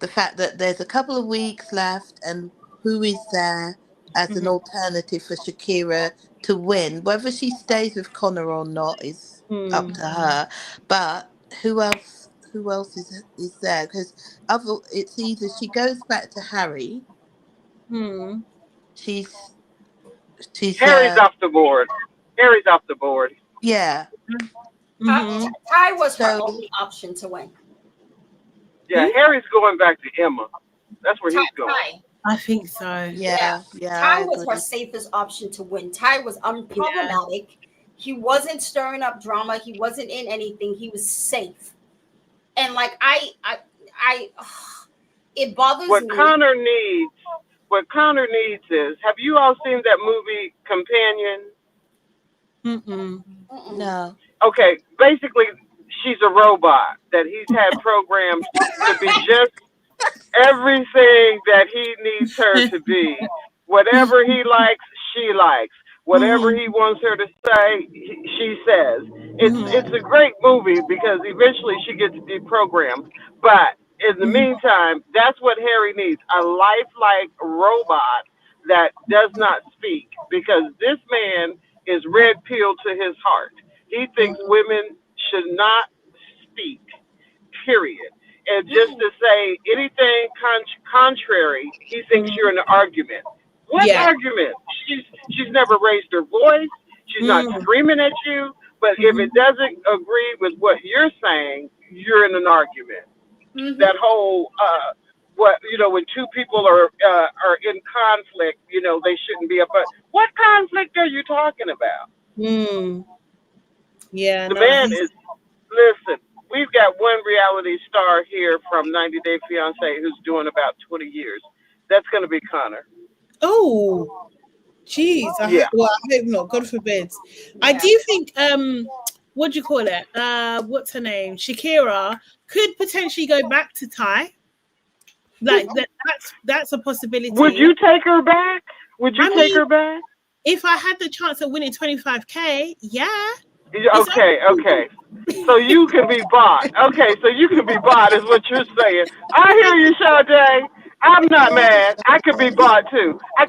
the fact that there's a couple of weeks left, and who is there as an alternative for Shakira to win? Whether she stays with Connor or not is up to her. But who else is there? Because it's either she goes back to Harry. She's Harry's off the board. Harry's off the board. Yeah. Ty was her only option to win. Yeah, Harry's going back to Emma. That's where he's going. Ty. I think so. Yeah. Ty was her safest option to win. Ty was unproblematic. Yeah. He wasn't stirring up drama. He wasn't in anything. He was safe. And like it bothers me. What Connor needs is, have you all seen that movie Companion? No. Okay, basically she's a robot that he's had programmed to be just everything that he needs her to be. Whatever he likes, she likes. Whatever he wants her to say, she says. It's a great movie because eventually she gets deprogrammed. But in the meantime, that's what Harry needs, a lifelike robot that does not speak, because this man is red pilled to his heart. He thinks women should not speak, period. And just to say anything contrary, he thinks you're in an argument. What argument? She's never raised her voice. She's not screaming at you. But if it doesn't agree with what you're saying, you're in an argument. That whole when two people are in conflict, they shouldn't be but what conflict are you talking about? Yeah. The man is, listen, we've got one reality star here from 90 Day Fiancé who's doing about 20 years. That's going to be Connor. Oh, jeez. I hope not. God forbid. Yeah. I do think, what do you call it? What's her name? Shakira could potentially go back to Ty. Like that's a possibility. Would you take her back? Would you take her back? If I had the chance of winning 25K, yeah. Okay. So you can be bought. Okay, so you can be bought is what you're saying. I hear you, Sade. I'm not mad. I could be bought too. I'm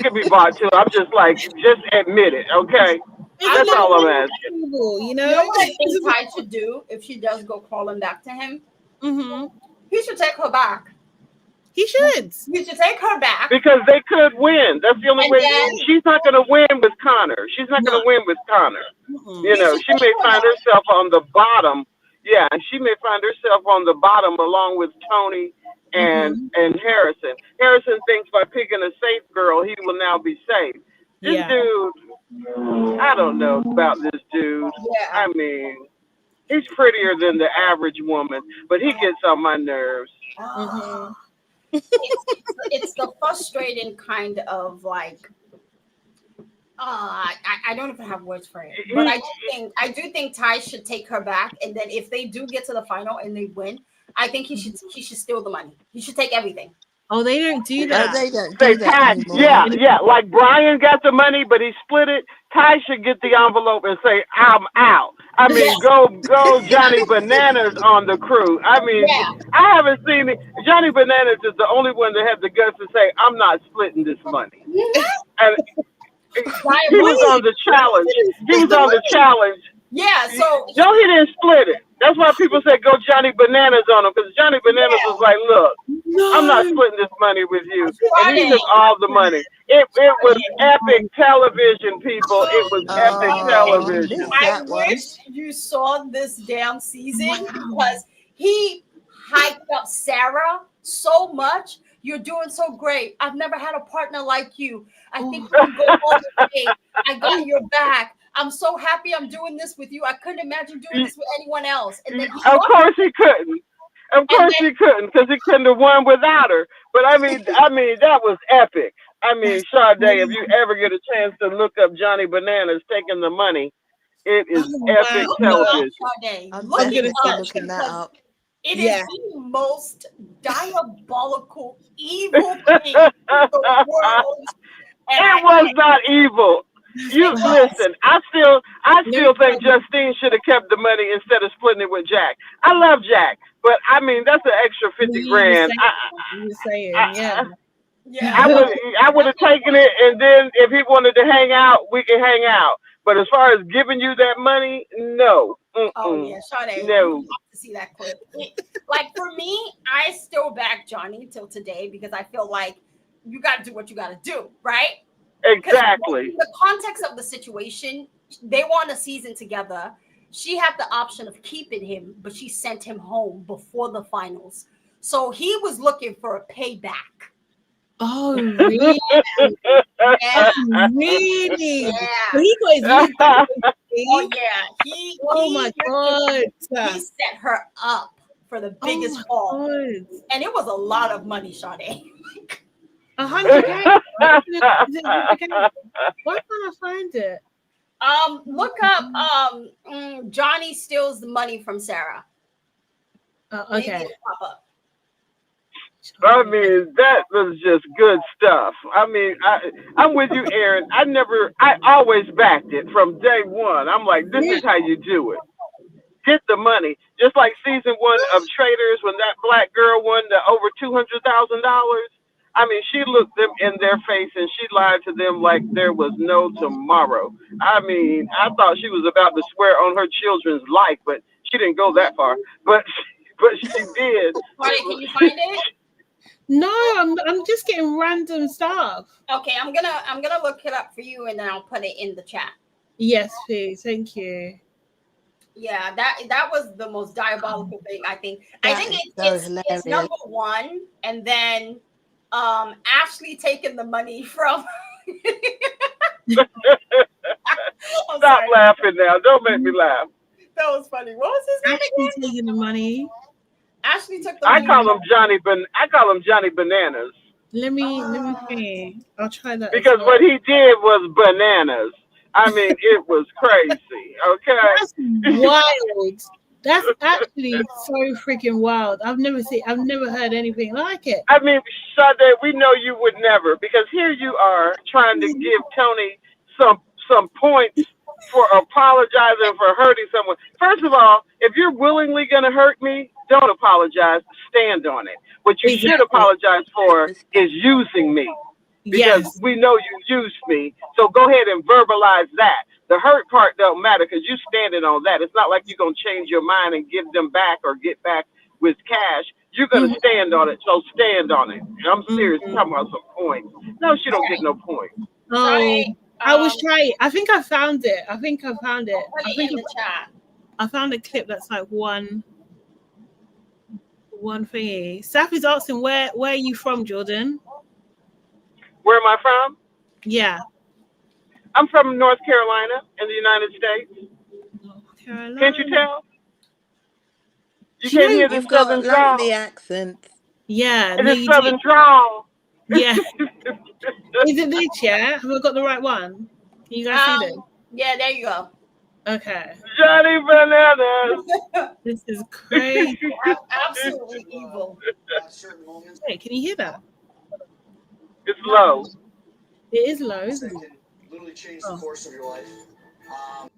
just like, just admit it, okay? That's all I'm asking. You know what I think Ty should do if she does go crawling back to him? He should take her back. He should. You should take her back. Because they could win. That's the only way. She's not going to win with Connor. She may find herself on the bottom. Yeah, and she may find herself on the bottom along with Toni and Harrison. Harrison thinks by picking a safe girl, he will now be safe. This dude, I don't know about this dude. Yeah. I mean, he's prettier than the average woman, but he gets on my nerves. It's the frustrating kind of like, I don't even have words for it. But I do think Ty should take her back, and then if they do get to the final and they win, I think he should steal the money. He should take everything. Oh, they don't do that. No, they don't do that anymore. Yeah. Like Brian got the money, but he split it. Ty should get the envelope and say, "I'm out." I mean, go Johnny Bananas on the crew. I mean, I haven't seen it. Johnny Bananas is the only one that had the guts to say, "I'm not splitting this money." And he was on the challenge. Yeah, so no, he didn't split it. That's why people say go Johnny Bananas on him, because Johnny Bananas was like, "Look, I'm not splitting this money with you. And he took all the money. It was epic television, people. It was epic Oh, television. missed I that one. wish you saw this damn season Wow. because he hyped up Sarah so much. You're doing so great. I've never had a partner like you. I think we can go all the way. I got your back. I'm so happy I'm doing this with you. I couldn't imagine doing this with anyone else. And then Of course he couldn't. Of course he couldn't, because he couldn't have won without her. But I mean, that was epic. I mean, Sade, if you ever get a chance to look up Johnny Bananas taking the money, it is epic television. I'm Look it definitely up looking that because up. it is the most diabolical, evil thing in the world. And It was not evil. You listen. I still think Justine should have kept the money instead of splitting it with Jack. I love Jack, but I mean that's an extra 50 grand. I would have taken it, and then if he wanted to hang out, we can hang out. But as far as giving you that money, no. Oh yeah, Sade, no. you have to see that clip. Like for me, I still back Johnny till today because I feel like you got to do what you got to do, right? Exactly. In the context of the situation, they were on a season together. She had the option of keeping him, but she sent him home before the finals. So he was looking for a payback. Oh, really? Yeah. Really? Yeah. So he got his lip back. Oh, yeah. My God. He set her up for the biggest fall. And it was a lot of money, Sade. 100K? Why can't I find it? Look up Johnny steals the money from Sarah. Okay. I mean, that was just good stuff. I mean, I'm with you, Aaron. I always backed it from day one. I'm like, this is how you do it. Get the money. Just like season 1 of Traders when that black girl won the over $200,000. I mean, she looked them in their face and she lied to them like there was no tomorrow. I mean, I thought she was about to swear on her children's life, but she didn't go that far. But she did. Marty, can you find it? No, I'm just getting random stuff. Okay, I'm gonna look it up for you and then I'll put it in the chat. Yes, please. Thank you. Yeah, that was the most diabolical thing, I think. I think it's number 1, and then Ashley taking the money from Stop laughing now. Don't make me laugh. That was funny. What was his name again? Ashley taking the money. Ashley took the money. I call him Johnny Bananas. Let me see. I'll try that. Because what he did was bananas. I mean, it was crazy. Okay. That's wild. That's actually so freaking wild. I've never heard anything like it. I mean, Sade, we know you would never, because here you are trying to give Toni some points for apologizing for hurting someone. First of all, if you're willingly going to hurt me, don't apologize. Stand on it. What you should apologize for is using me. Because we know you used me. So go ahead and verbalize that. The hurt part don't matter because you standing on that. It's not like you're going to change your mind and give them back or get back with cash. You're going to stand on it. So stand on it. And I'm serious. I'm talking about some points. No, she don't get no points. Oh, I was trying. I think I found it. I think I found it. I found a clip that's like one thingy. Saf is asking, where are you from, Jordan? Where am I from? Yeah. I'm from North Carolina in the United States. North Carolina. Can't you tell? You can't hear the southern drawl. Lovely accent. Yeah. And the southern drawl. Yeah. Is it this, yeah? Have I got the right one? Can you guys see this? Yeah, there you go. Okay. Johnny Bananas. This is crazy. Absolutely evil. Wait, can you hear that? It's low. It is low, isn't it? Literally change the course of your life. All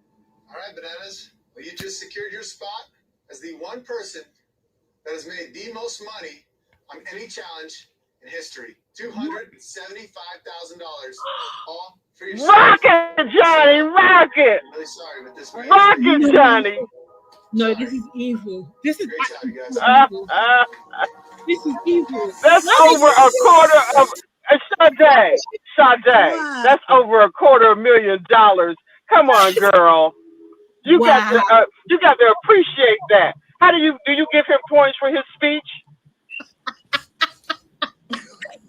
right, Bananas. Well, you just secured your spot as the one person that has made the most money on any challenge in history. $275,000 all for yourself. Rock it, Johnny! Rock it! I'm really sorry, but this rock it, Johnny! No, this is evil. This is great job, you guys. This That's over a quarter of Sade. Wow. That's over $250,000. Come on, girl. You got to appreciate that. How do you give him points for his speech?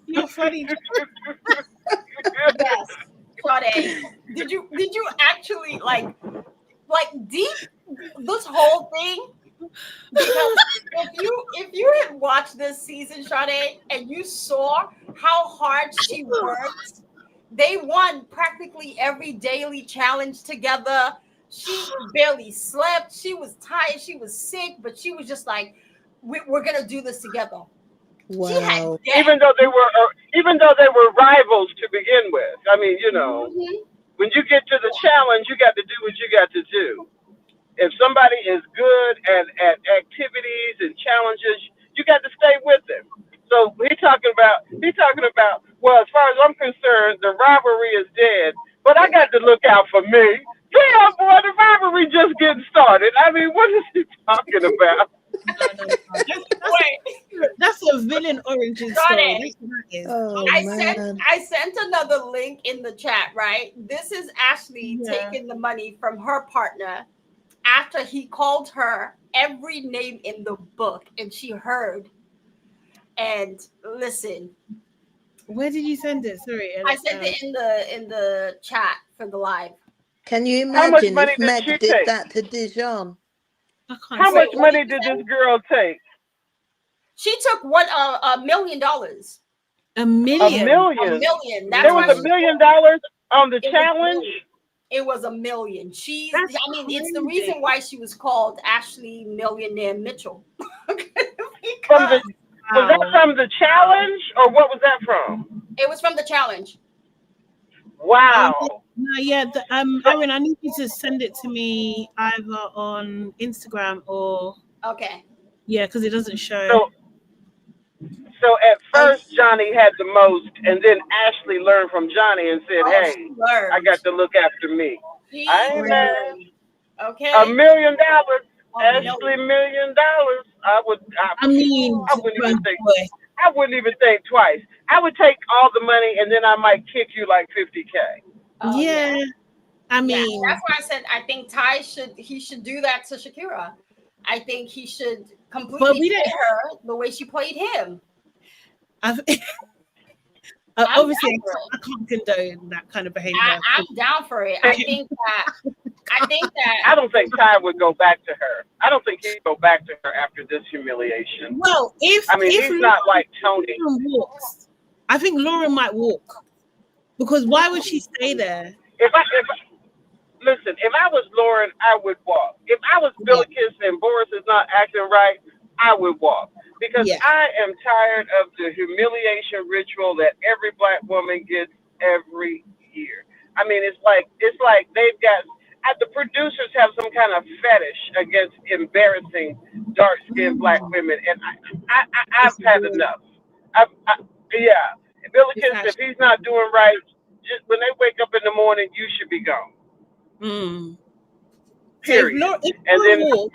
You're funny. Yes, Sade. Did you actually like deep this whole thing? Because if you had watched this season, Sade, and you saw how hard she worked, they won practically every daily challenge together. She barely slept. She was tired. She was sick, but she was just like, "We're gonna do this together." Wow. Even though they were rivals to begin with. I mean, you know, when you get to the challenge, you got to do what you got to do. If somebody is good at activities and challenges, you got to stay with them. So he's talking about, well, as far as I'm concerned, the rivalry is dead, but I got to look out for me. Damn, boy, the rivalry just getting started. I mean, what is he talking about? That's a villain origin story. Oh, I sent another link in the chat, right? This is Ashley taking the money from her partner after he called her every name in the book, and she heard. And listen, where did you send it? Sorry, I sent it in the chat for the live. Can you imagine if Meg did that to Dijon? How much money did this girl take? She took $1 million. $1 million. $1 million. There was $1 million on the challenge. It was $1 million. It's the reason why she was called Ashley Millionaire Mitchell. Was that from the challenge, or what was that from? It was from the challenge. Wow. Aaron, I need you to send it to me either on Instagram or because it doesn't show. So at first Johnny had the most, and then Ashley learned from Johnny and said, "Hey, I got to look after me." I ain't mad. Okay. $1 million, Ashley, $1 million. I wouldn't even think twice. I would take all the money, and then I might kick you like $50,000. I mean, that's why I said I think Ty should do that to Shakira. I think he should completely play her the way she played him. Obviously, I can't condone that kind of behavior. I'm down for it. I think that I don't think Ty would go back to her. I don't think he'd go back to her after this humiliation. Well, he's not like Toni. Walks, I think Lauren might walk, because why would she stay there? If I was Lauren, I would walk. If I was Billikis and Boris is not acting right, I would walk. Because I am tired of the humiliation ritual that every Black woman gets every year. I mean, it's like they've got, the producers have some kind of fetish against embarrassing dark-skinned Black women, and I've had enough. Billikis, if he's not doing right, just when they wake up in the morning, you should be gone. Period. So if Lauren,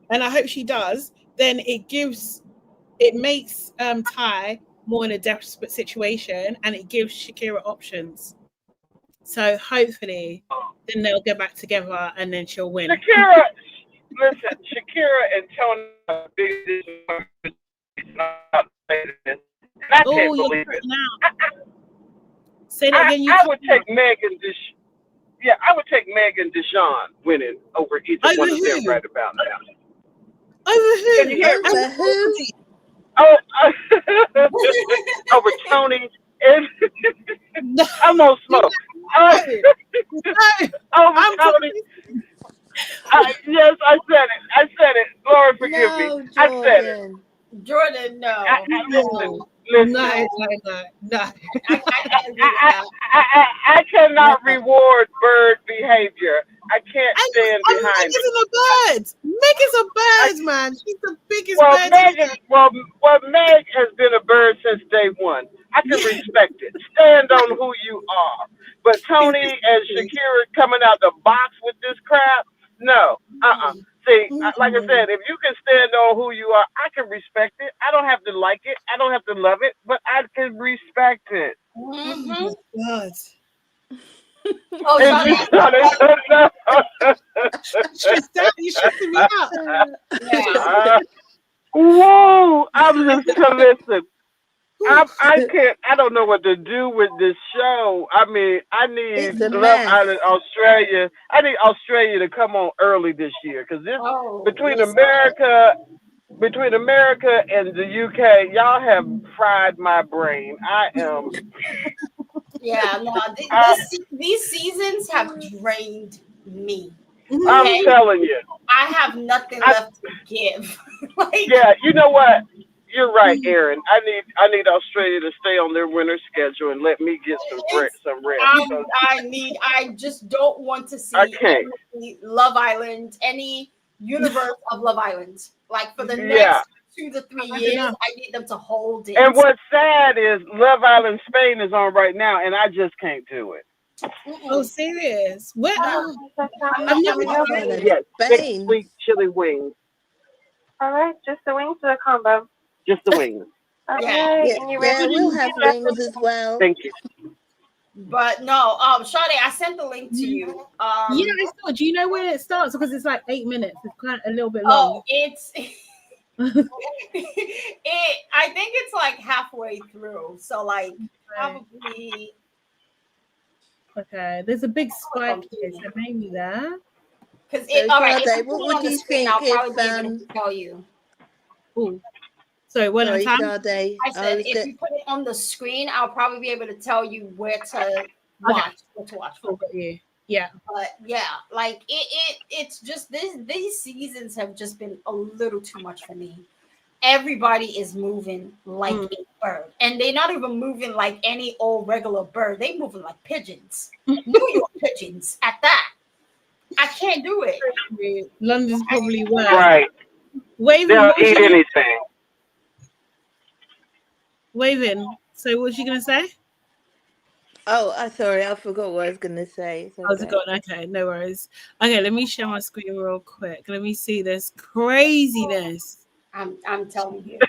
and I hope she does, then it makes Ty more in a desperate situation, and it gives Shakira options. So hopefully, then they'll get back together, and then she'll win. Shakira and Toni are big. I can't believe it. Say that again. I would take Meg and I would take Meg and Dijon winning over either one of them right about now. Over who? Can you hear me? Over who? Over Toni and I'm on smoke. Over Toni. Yes, I said it. Lord, forgive me. I said it. Jordan, no. Listen. No. I cannot reward bird behavior. I can't stand behind it. Meg is a bird, man. She's the biggest bird. Meg has been a bird since day one. I can respect it. Stand on who you are. But Toni and Shakira coming out the box with this crap, no. See, like I said, if you can stand on who you are, I can respect it. I don't have to like it. I don't have to love it, but I can respect it. Oh my God. Oh, You're stressing me out. Yeah. Whoa! I'm just listen. I can't. I don't know what to do with this show. I mean, I need It's a Love mess. Island Australia. I need Australia to come on early this year because this between America and the UK, y'all have fried my brain. I am. Yeah, no, these seasons have drained me. I'm telling you. I have nothing left to give. Yeah, you know what? You're right, Aaron. I need Australia to stay on their winter schedule and let me get some rest. I just don't want to see any Love Island, any universe of Love Island. Like for the next 2 to 3 years, I need them to hold it. And what's sad is Love Island Spain is on right now, and I just can't do it. Oh, serious? What? I'm never done it. Yes, Spain. Sweet chili wings. All right, just the wings or the combo? Just the wings. Okay. Yeah, we'll have wings as well. Thank you. But no, Sade, I sent the link to you. Yeah, I saw. Do you know where it starts? Because it's like 8 minutes. It's kind of a little bit long. Oh, it's. I think it's like halfway through. So like probably. Okay, there's a big spike here, so maybe that. Because all right, what would you think I'll probably if be able to tell you. Oh, sorry, one at a time. I said if you put it on the screen, I'll probably be able to tell you where to watch. What to watch for. Yeah. But yeah, like it's just these seasons have just been a little too much for me. Everybody is moving like a bird, and they're not even moving like any old regular bird. They moving like pigeons, New York pigeons at that. I can't do it. London's probably worse. Right. Waving, they'll eat anything. Waving. So what was you gonna say? Oh, sorry, I forgot what I was gonna say. I was going. Okay, no worries. Okay, let me share my screen real quick. Let me see this craziness. I'm telling you.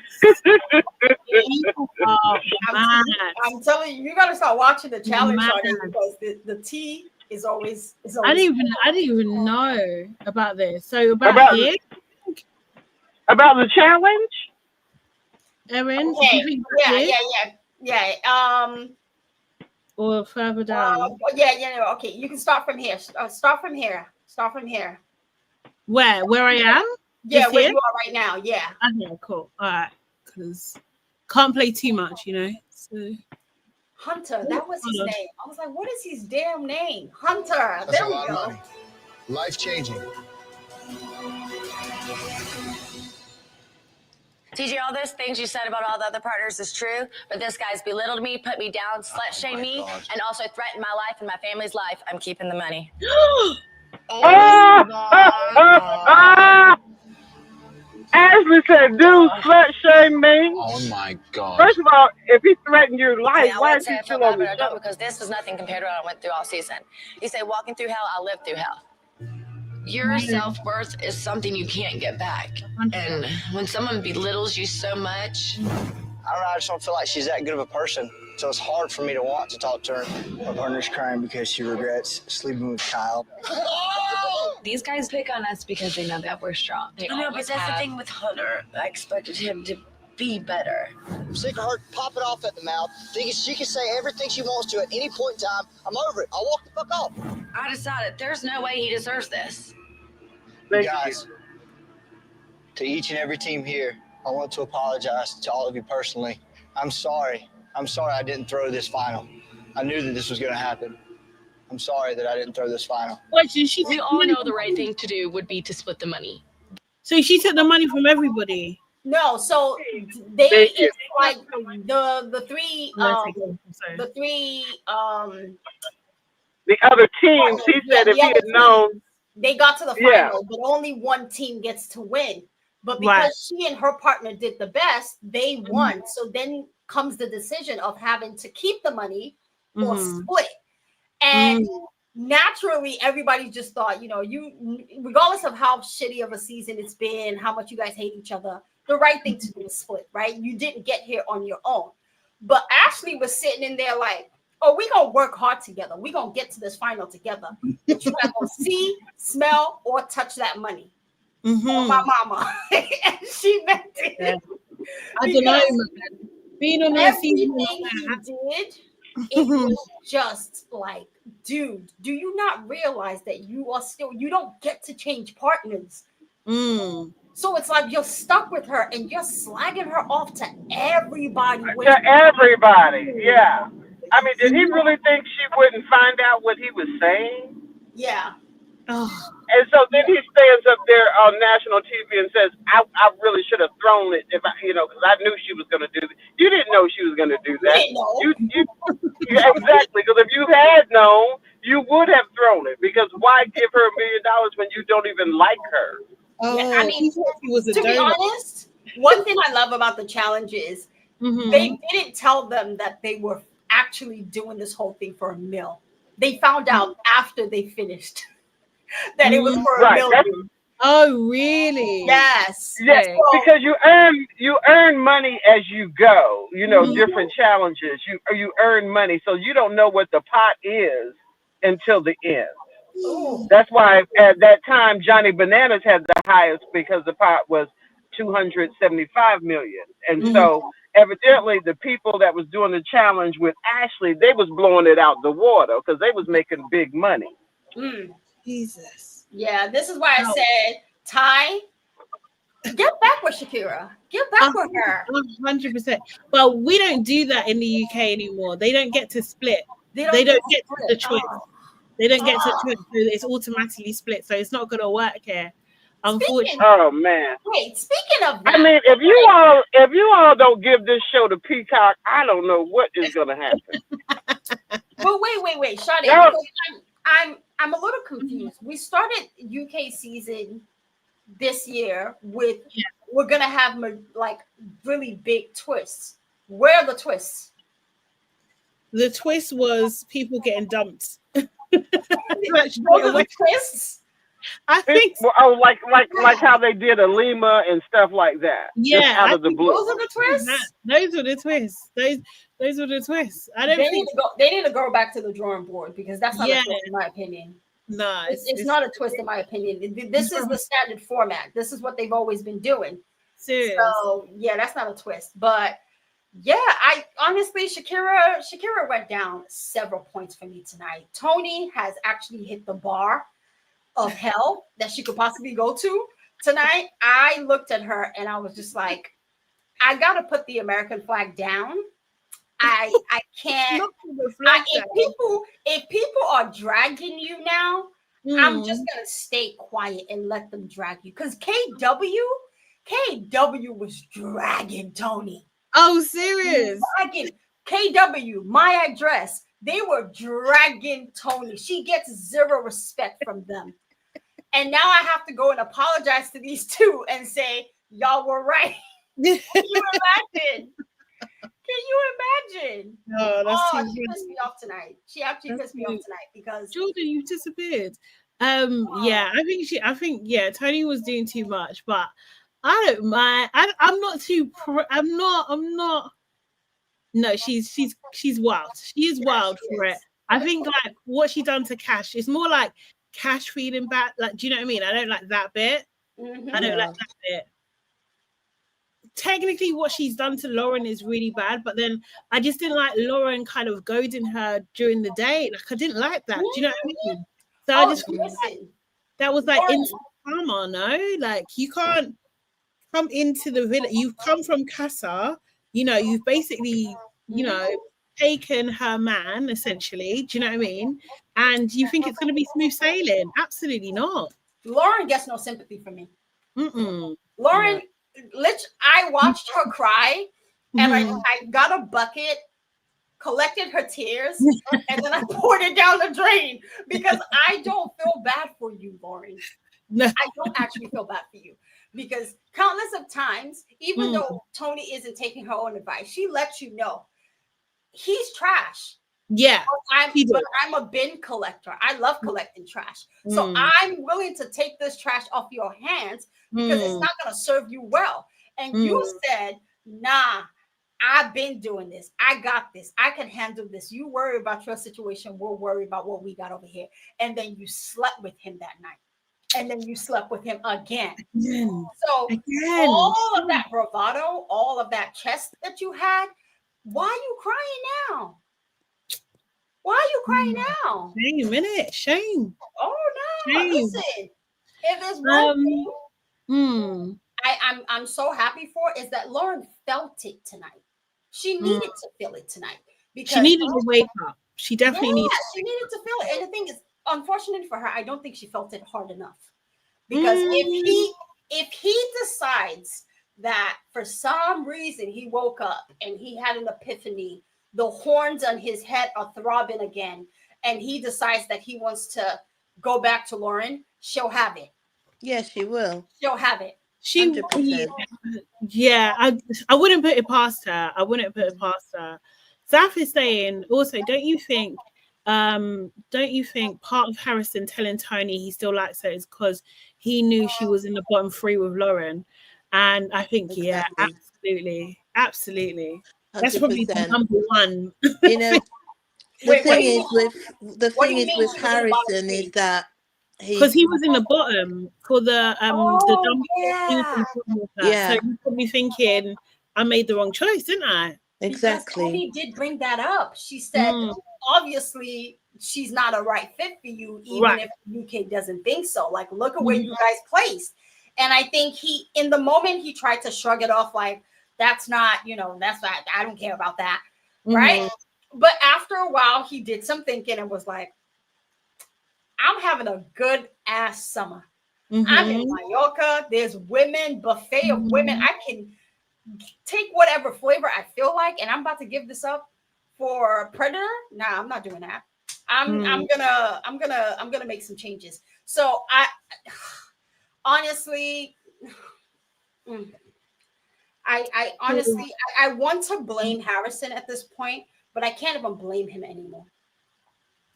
I'm telling you, you gotta start watching the challenge on it because the tea is always. I didn't even know about this. So about here. About the challenge, Erin. Okay. Yeah. Or further down. Yeah. Okay, you can start from here. Start from here. Where I am? Yeah, where you are right now. Yeah. Okay, cool. All right, because can't play too much, you know. So Hunter, that was his name. I was like, what is his damn name? Hunter. That's a lot of money. Life changing. TJ, all those things you said about all the other partners is true, but this guy's belittled me, put me down, slut-shamed me, and also threatened my life and my family's life. I'm keeping the money. Ashley said, dude, slut-shame me. Oh my God. First of all, if he threatened your life, Yeah, why is he still on the show? Because this was nothing compared to what I went through all season. You say walking through hell, I lived through hell. Your self-worth is something you can't get back. And when someone belittles you so much... I don't know, I just don't feel like she's that good of a person. So it's hard for me to want to talk to her. My partner's crying because she regrets sleeping with Kyle. These guys pick on us because they know that we're strong. I know, but that's the thing with Hunter. I expected him to be better. I'm sick of her popping off at the mouth, thinking she can say everything she wants to at any point in time. I'm over it. I'll walk the fuck off. I decided there's no way he deserves this. Guys, to each and every team here, I want to apologize to all of you personally. I'm sorry. I'm sorry I didn't throw this final. I knew that this was going to happen. I'm sorry that I didn't throw this final. We all know the right thing to do would be to split the money. So she took the money from everybody. No, so it's like the three the other teams. He said if he had known, they got to the final, but only one team gets to win. But because she and her partner did the best, they won. So then comes the decision of having to keep the money or split. And naturally everybody just thought, you regardless of how shitty of a season it's been, how much you guys hate each other, the right thing to do is split, right? You didn't get here on your own. But Ashley was sitting in there like, oh, we gonna work hard together. We gonna get to this final together. But you're not gonna see, smell, or touch that money. Oh, my mama. And she meant it. Yeah. I don't know, man. Being on a season everything like he did, it was just like, dude, do you not realize that you don't get to change partners? So it's like you're stuck with her and you're slagging her off to everybody. To everybody, yeah. I mean, did he really think she wouldn't find out what he was saying? Yeah. And so then he stands up there on national TV and says, I really should have thrown it if because I knew she was going to do that. You didn't know she was going to do that. You exactly, because if you had known, you would have thrown it, because why give her $1 million when you don't even like her? I mean, to be honest, one thing I love about the challenge is they didn't tell them that they were actually doing this whole thing for $1 million. They found out after they finished that it was for $1 million. Oh, really? Yes. Yes, because you earn money as you go. Different challenges. You earn money, so you don't know what the pot is until the end. That's why at that time Johnny Bananas had the highest, because the pot was 275 million. And so evidently the people that was doing the challenge with Ashley, they was blowing it out the water because they was making big money. Jesus. Yeah, this is why I said, Ty, get back with Shakira. Get back with her. 100%. But we don't do that in the UK anymore. They don't get to split. They don't get to the choice. They don't get to choice. So it's automatically split. So it's not going to work here. Unfortunately. Oh man. Wait, speaking of that, I mean, if you all don't give this show to Peacock, I don't know what is going to happen. But wait, Shadi, because I'm a little confused. We started UK season this year with we're gonna have like really big twists. Where are the twists? The twist was people getting dumped. Those are the twists. I think like how they did Alima and stuff like that. Yeah, just out of the blue. Those are the twists. Those were the twists. Those were the twists. I don't think they need to go back to the drawing board, because that's not a twist in my opinion. No, it's not a twist in my opinion. This is the standard format. This is what they've always been doing. Serious. So yeah, that's not a twist. But yeah, I honestly, Shakira went down several points for me tonight. Toni has actually hit the bar of hell that she could possibly go to tonight. I looked at her and I was just like, I gotta put the American flag down. I can't. If people are dragging you now, I'm just gonna stay quiet and let them drag you. Because KW was dragging Toni. Oh, serious? Dragging KW, my address. They were dragging Toni. She gets zero respect from them. And now I have to go and apologize to these two and say, y'all were right. Can you imagine? Can you imagine? No, she pissed me off tonight. She actually pissed me off tonight because Jordan, you disappeared. Yeah, I think Toni was doing too much, but I don't mind. I'm not too. I'm not. No, she's wild. She is wild for it. I think like what she done to Cash is more like Cash feeling bad. Like, do you know what I mean? I don't like that bit. I don't like that bit. Technically, what she's done to Lauren is really bad, but then I just didn't like Lauren kind of goading her during the day. Like, I didn't like that. Do you know what I mean? So I just that was like instant karma. No, like you can't come into the villa. You've come from Casa. You know, you've basically, taken her man, essentially. Do you know what I mean? And you think it's going to be smooth sailing? Absolutely not. Lauren gets no sympathy from me. Lauren, I watched her cry, and I got a bucket, collected her tears, and then I poured it down the drain, because I don't feel bad for you, Lauren. No. I don't actually feel bad for you. Because countless of times, even though Toni isn't taking her own advice, she lets you know he's trash. Yeah. But I'm a bin collector. I love collecting trash. So I'm willing to take this trash off your hands because it's not going to serve you well. And you said, nah, I've been doing this. I got this. I can handle this. You worry about your situation. We'll worry about what we got over here. And then you slept with him that night. And then you slept with him again. So all of that bravado, all of that chest that you had, why are you crying now? Why are you crying now? Shame, innit? Shame. Oh no! Shame. Listen, if there's one thing I'm so happy for is that Lauren felt it tonight. She needed to feel it tonight because she needed to wake up. She definitely needed. She needed to feel it. And the thing is, unfortunately for her, I don't think she felt it hard enough. Because if he decides that for some reason he woke up and he had an epiphany, the horns on his head are throbbing again, and he decides that he wants to go back to Lauren, she'll have it. Yes, she will. She'll have it. She, 100%. yeah, I wouldn't put it past her. I wouldn't put it past her. Zaf is saying also, don't you think part of Harrison telling Toni he still likes her is because he knew she was in the bottom three with Lauren? And I think, yeah, absolutely. 100%. That's probably the number one. You know, the thing is with Harrison is that because he was in the bottom for the dump. Yeah. So he's probably thinking, I made the wrong choice, didn't I? Exactly. Toni did bring that up. She said, obviously, she's not a right fit for you, even if UK doesn't think so. Like, look at where you guys placed. And I think in the moment, he tried to shrug it off like, that's not, I don't care about that. Right. But after a while, he did some thinking and was like, I'm having a good ass summer. I'm in Mallorca. There's buffet of women. I can take whatever flavor I feel like, and I'm about to give this up for Predator. Nah, I'm not doing that. I'm gonna make some changes. So I honestly, I honestly want to blame Harrison at this point, but I can't even blame him anymore.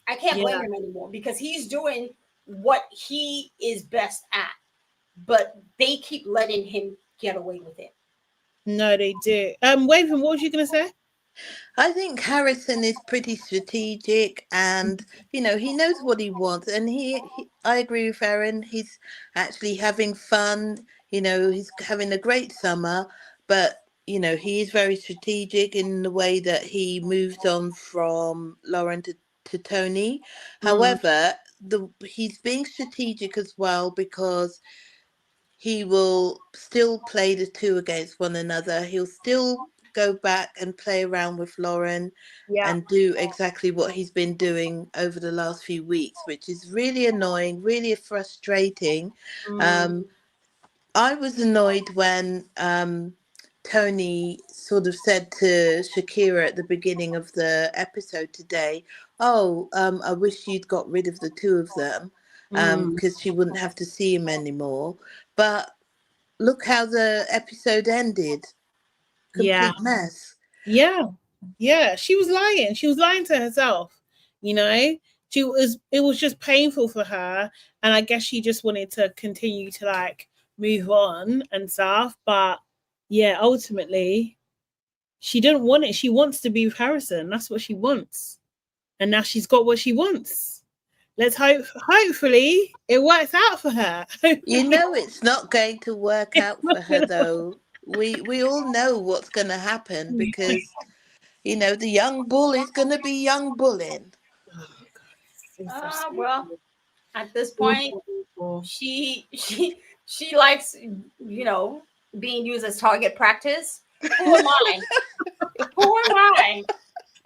I can't blame him anymore because he's doing what he is best at, but they keep letting him get away with it. No, they do. Waven, what was you gonna say? I think Harrison is pretty strategic, and he knows what he wants, and I agree with Aaron. He's actually having fun. He's having a great summer, but he is very strategic in the way that he moved on from Lauren to Toni. However, he's being strategic as well because he will still play the two against one another. He'll still go back and play around with Lauren and do exactly what he's been doing over the last few weeks, which is really annoying, really frustrating. I was annoyed when Toni sort of said to Shakira at the beginning of the episode today, I wish you'd got rid of the two of them because she wouldn't have to see him anymore. But look how the episode ended. Complete mess. Yeah. She was lying. She was lying to herself. It was just painful for her. And I guess she just wanted to continue to move on and stuff. But yeah, ultimately, she didn't want it. She wants to be with Harrison. That's what she wants. And now she's got what she wants. Let's hopefully it works out for her. It's not going to work out for her, though. We all know what's going to happen because, the young bull is going to be young bulling. Well, at this point, she likes, being used as target practice. Who am I? Who am I?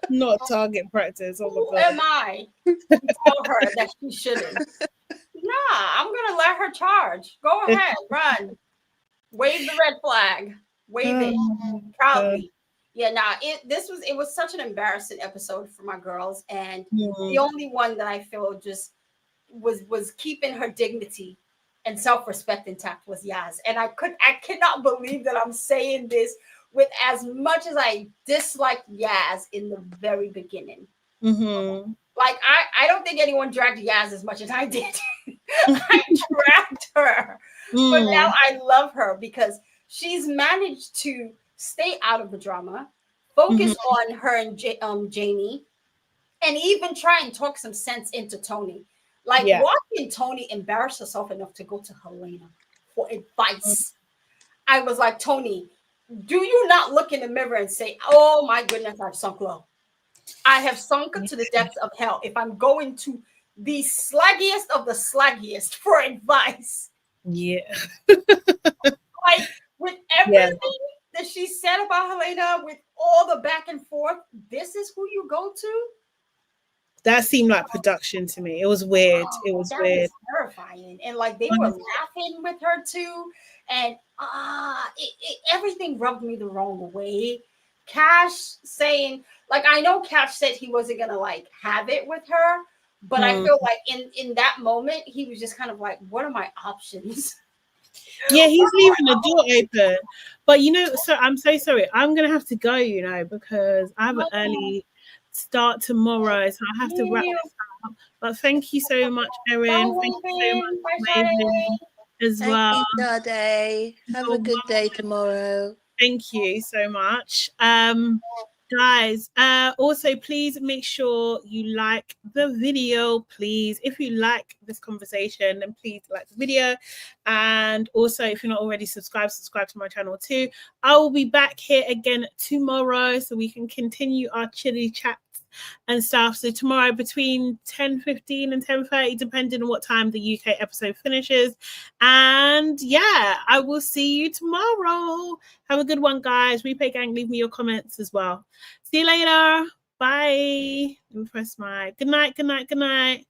Not target practice. Oh my Who God. am I to tell her that she shouldn't? Nah, I'm gonna let her charge. Go ahead, run. Wave the red flag. Wave it proudly. It was such an embarrassing episode for my girls, and the only one that I feel just was keeping her dignity and self-respect intact was Yaz. And I cannot believe that I'm saying this with as much as I disliked Yaz in the very beginning. Mm-hmm. Like I don't think anyone dragged Yaz as much as I did. I dragged her, but now I love her because she's managed to stay out of the drama, focus on her and Jamie, and even try and talk some sense into Toni. Like watching Toni embarrass herself enough to go to Helena for advice. I was like, Toni, do you not look in the mirror and say, oh my goodness, I've sunk low. I have sunk to the depths of hell. If I'm going to the slaggiest of the slaggiest for advice. Yeah. Like with everything that she said about Helena, with all the back and forth, this is who you go to? That seemed like production to me. It was weird. It was weird. Was terrifying. And like they were laughing with her too. And everything rubbed me the wrong way. Cash saying, like, I know Cash said he wasn't gonna like have it with her, but I feel like in that moment he was just kind of like, what are my options? Yeah, he's leaving the door open. But you know, so I'm so sorry. I'm gonna have to go, you know, because I have an early start tomorrow, so I have to wrap this up. But thank you so much, Erin. Thank you so much, Maven, as well. Thank you, Sade. Have a good day tomorrow. Thank you so much. Guys, also please make sure you like the video, please. If you like this conversation, then please like the video. And also, if you're not already subscribed, subscribe to my channel too. I will be back here again tomorrow so we can continue our chilly chats and stuff. So tomorrow between 10:15 and 10:30, depending on what time the UK episode finishes. And yeah, I will see you tomorrow. Have a good one, guys. Replay gang, leave me your comments as well. See you later. Bye. Let me press my good night, good night, good night.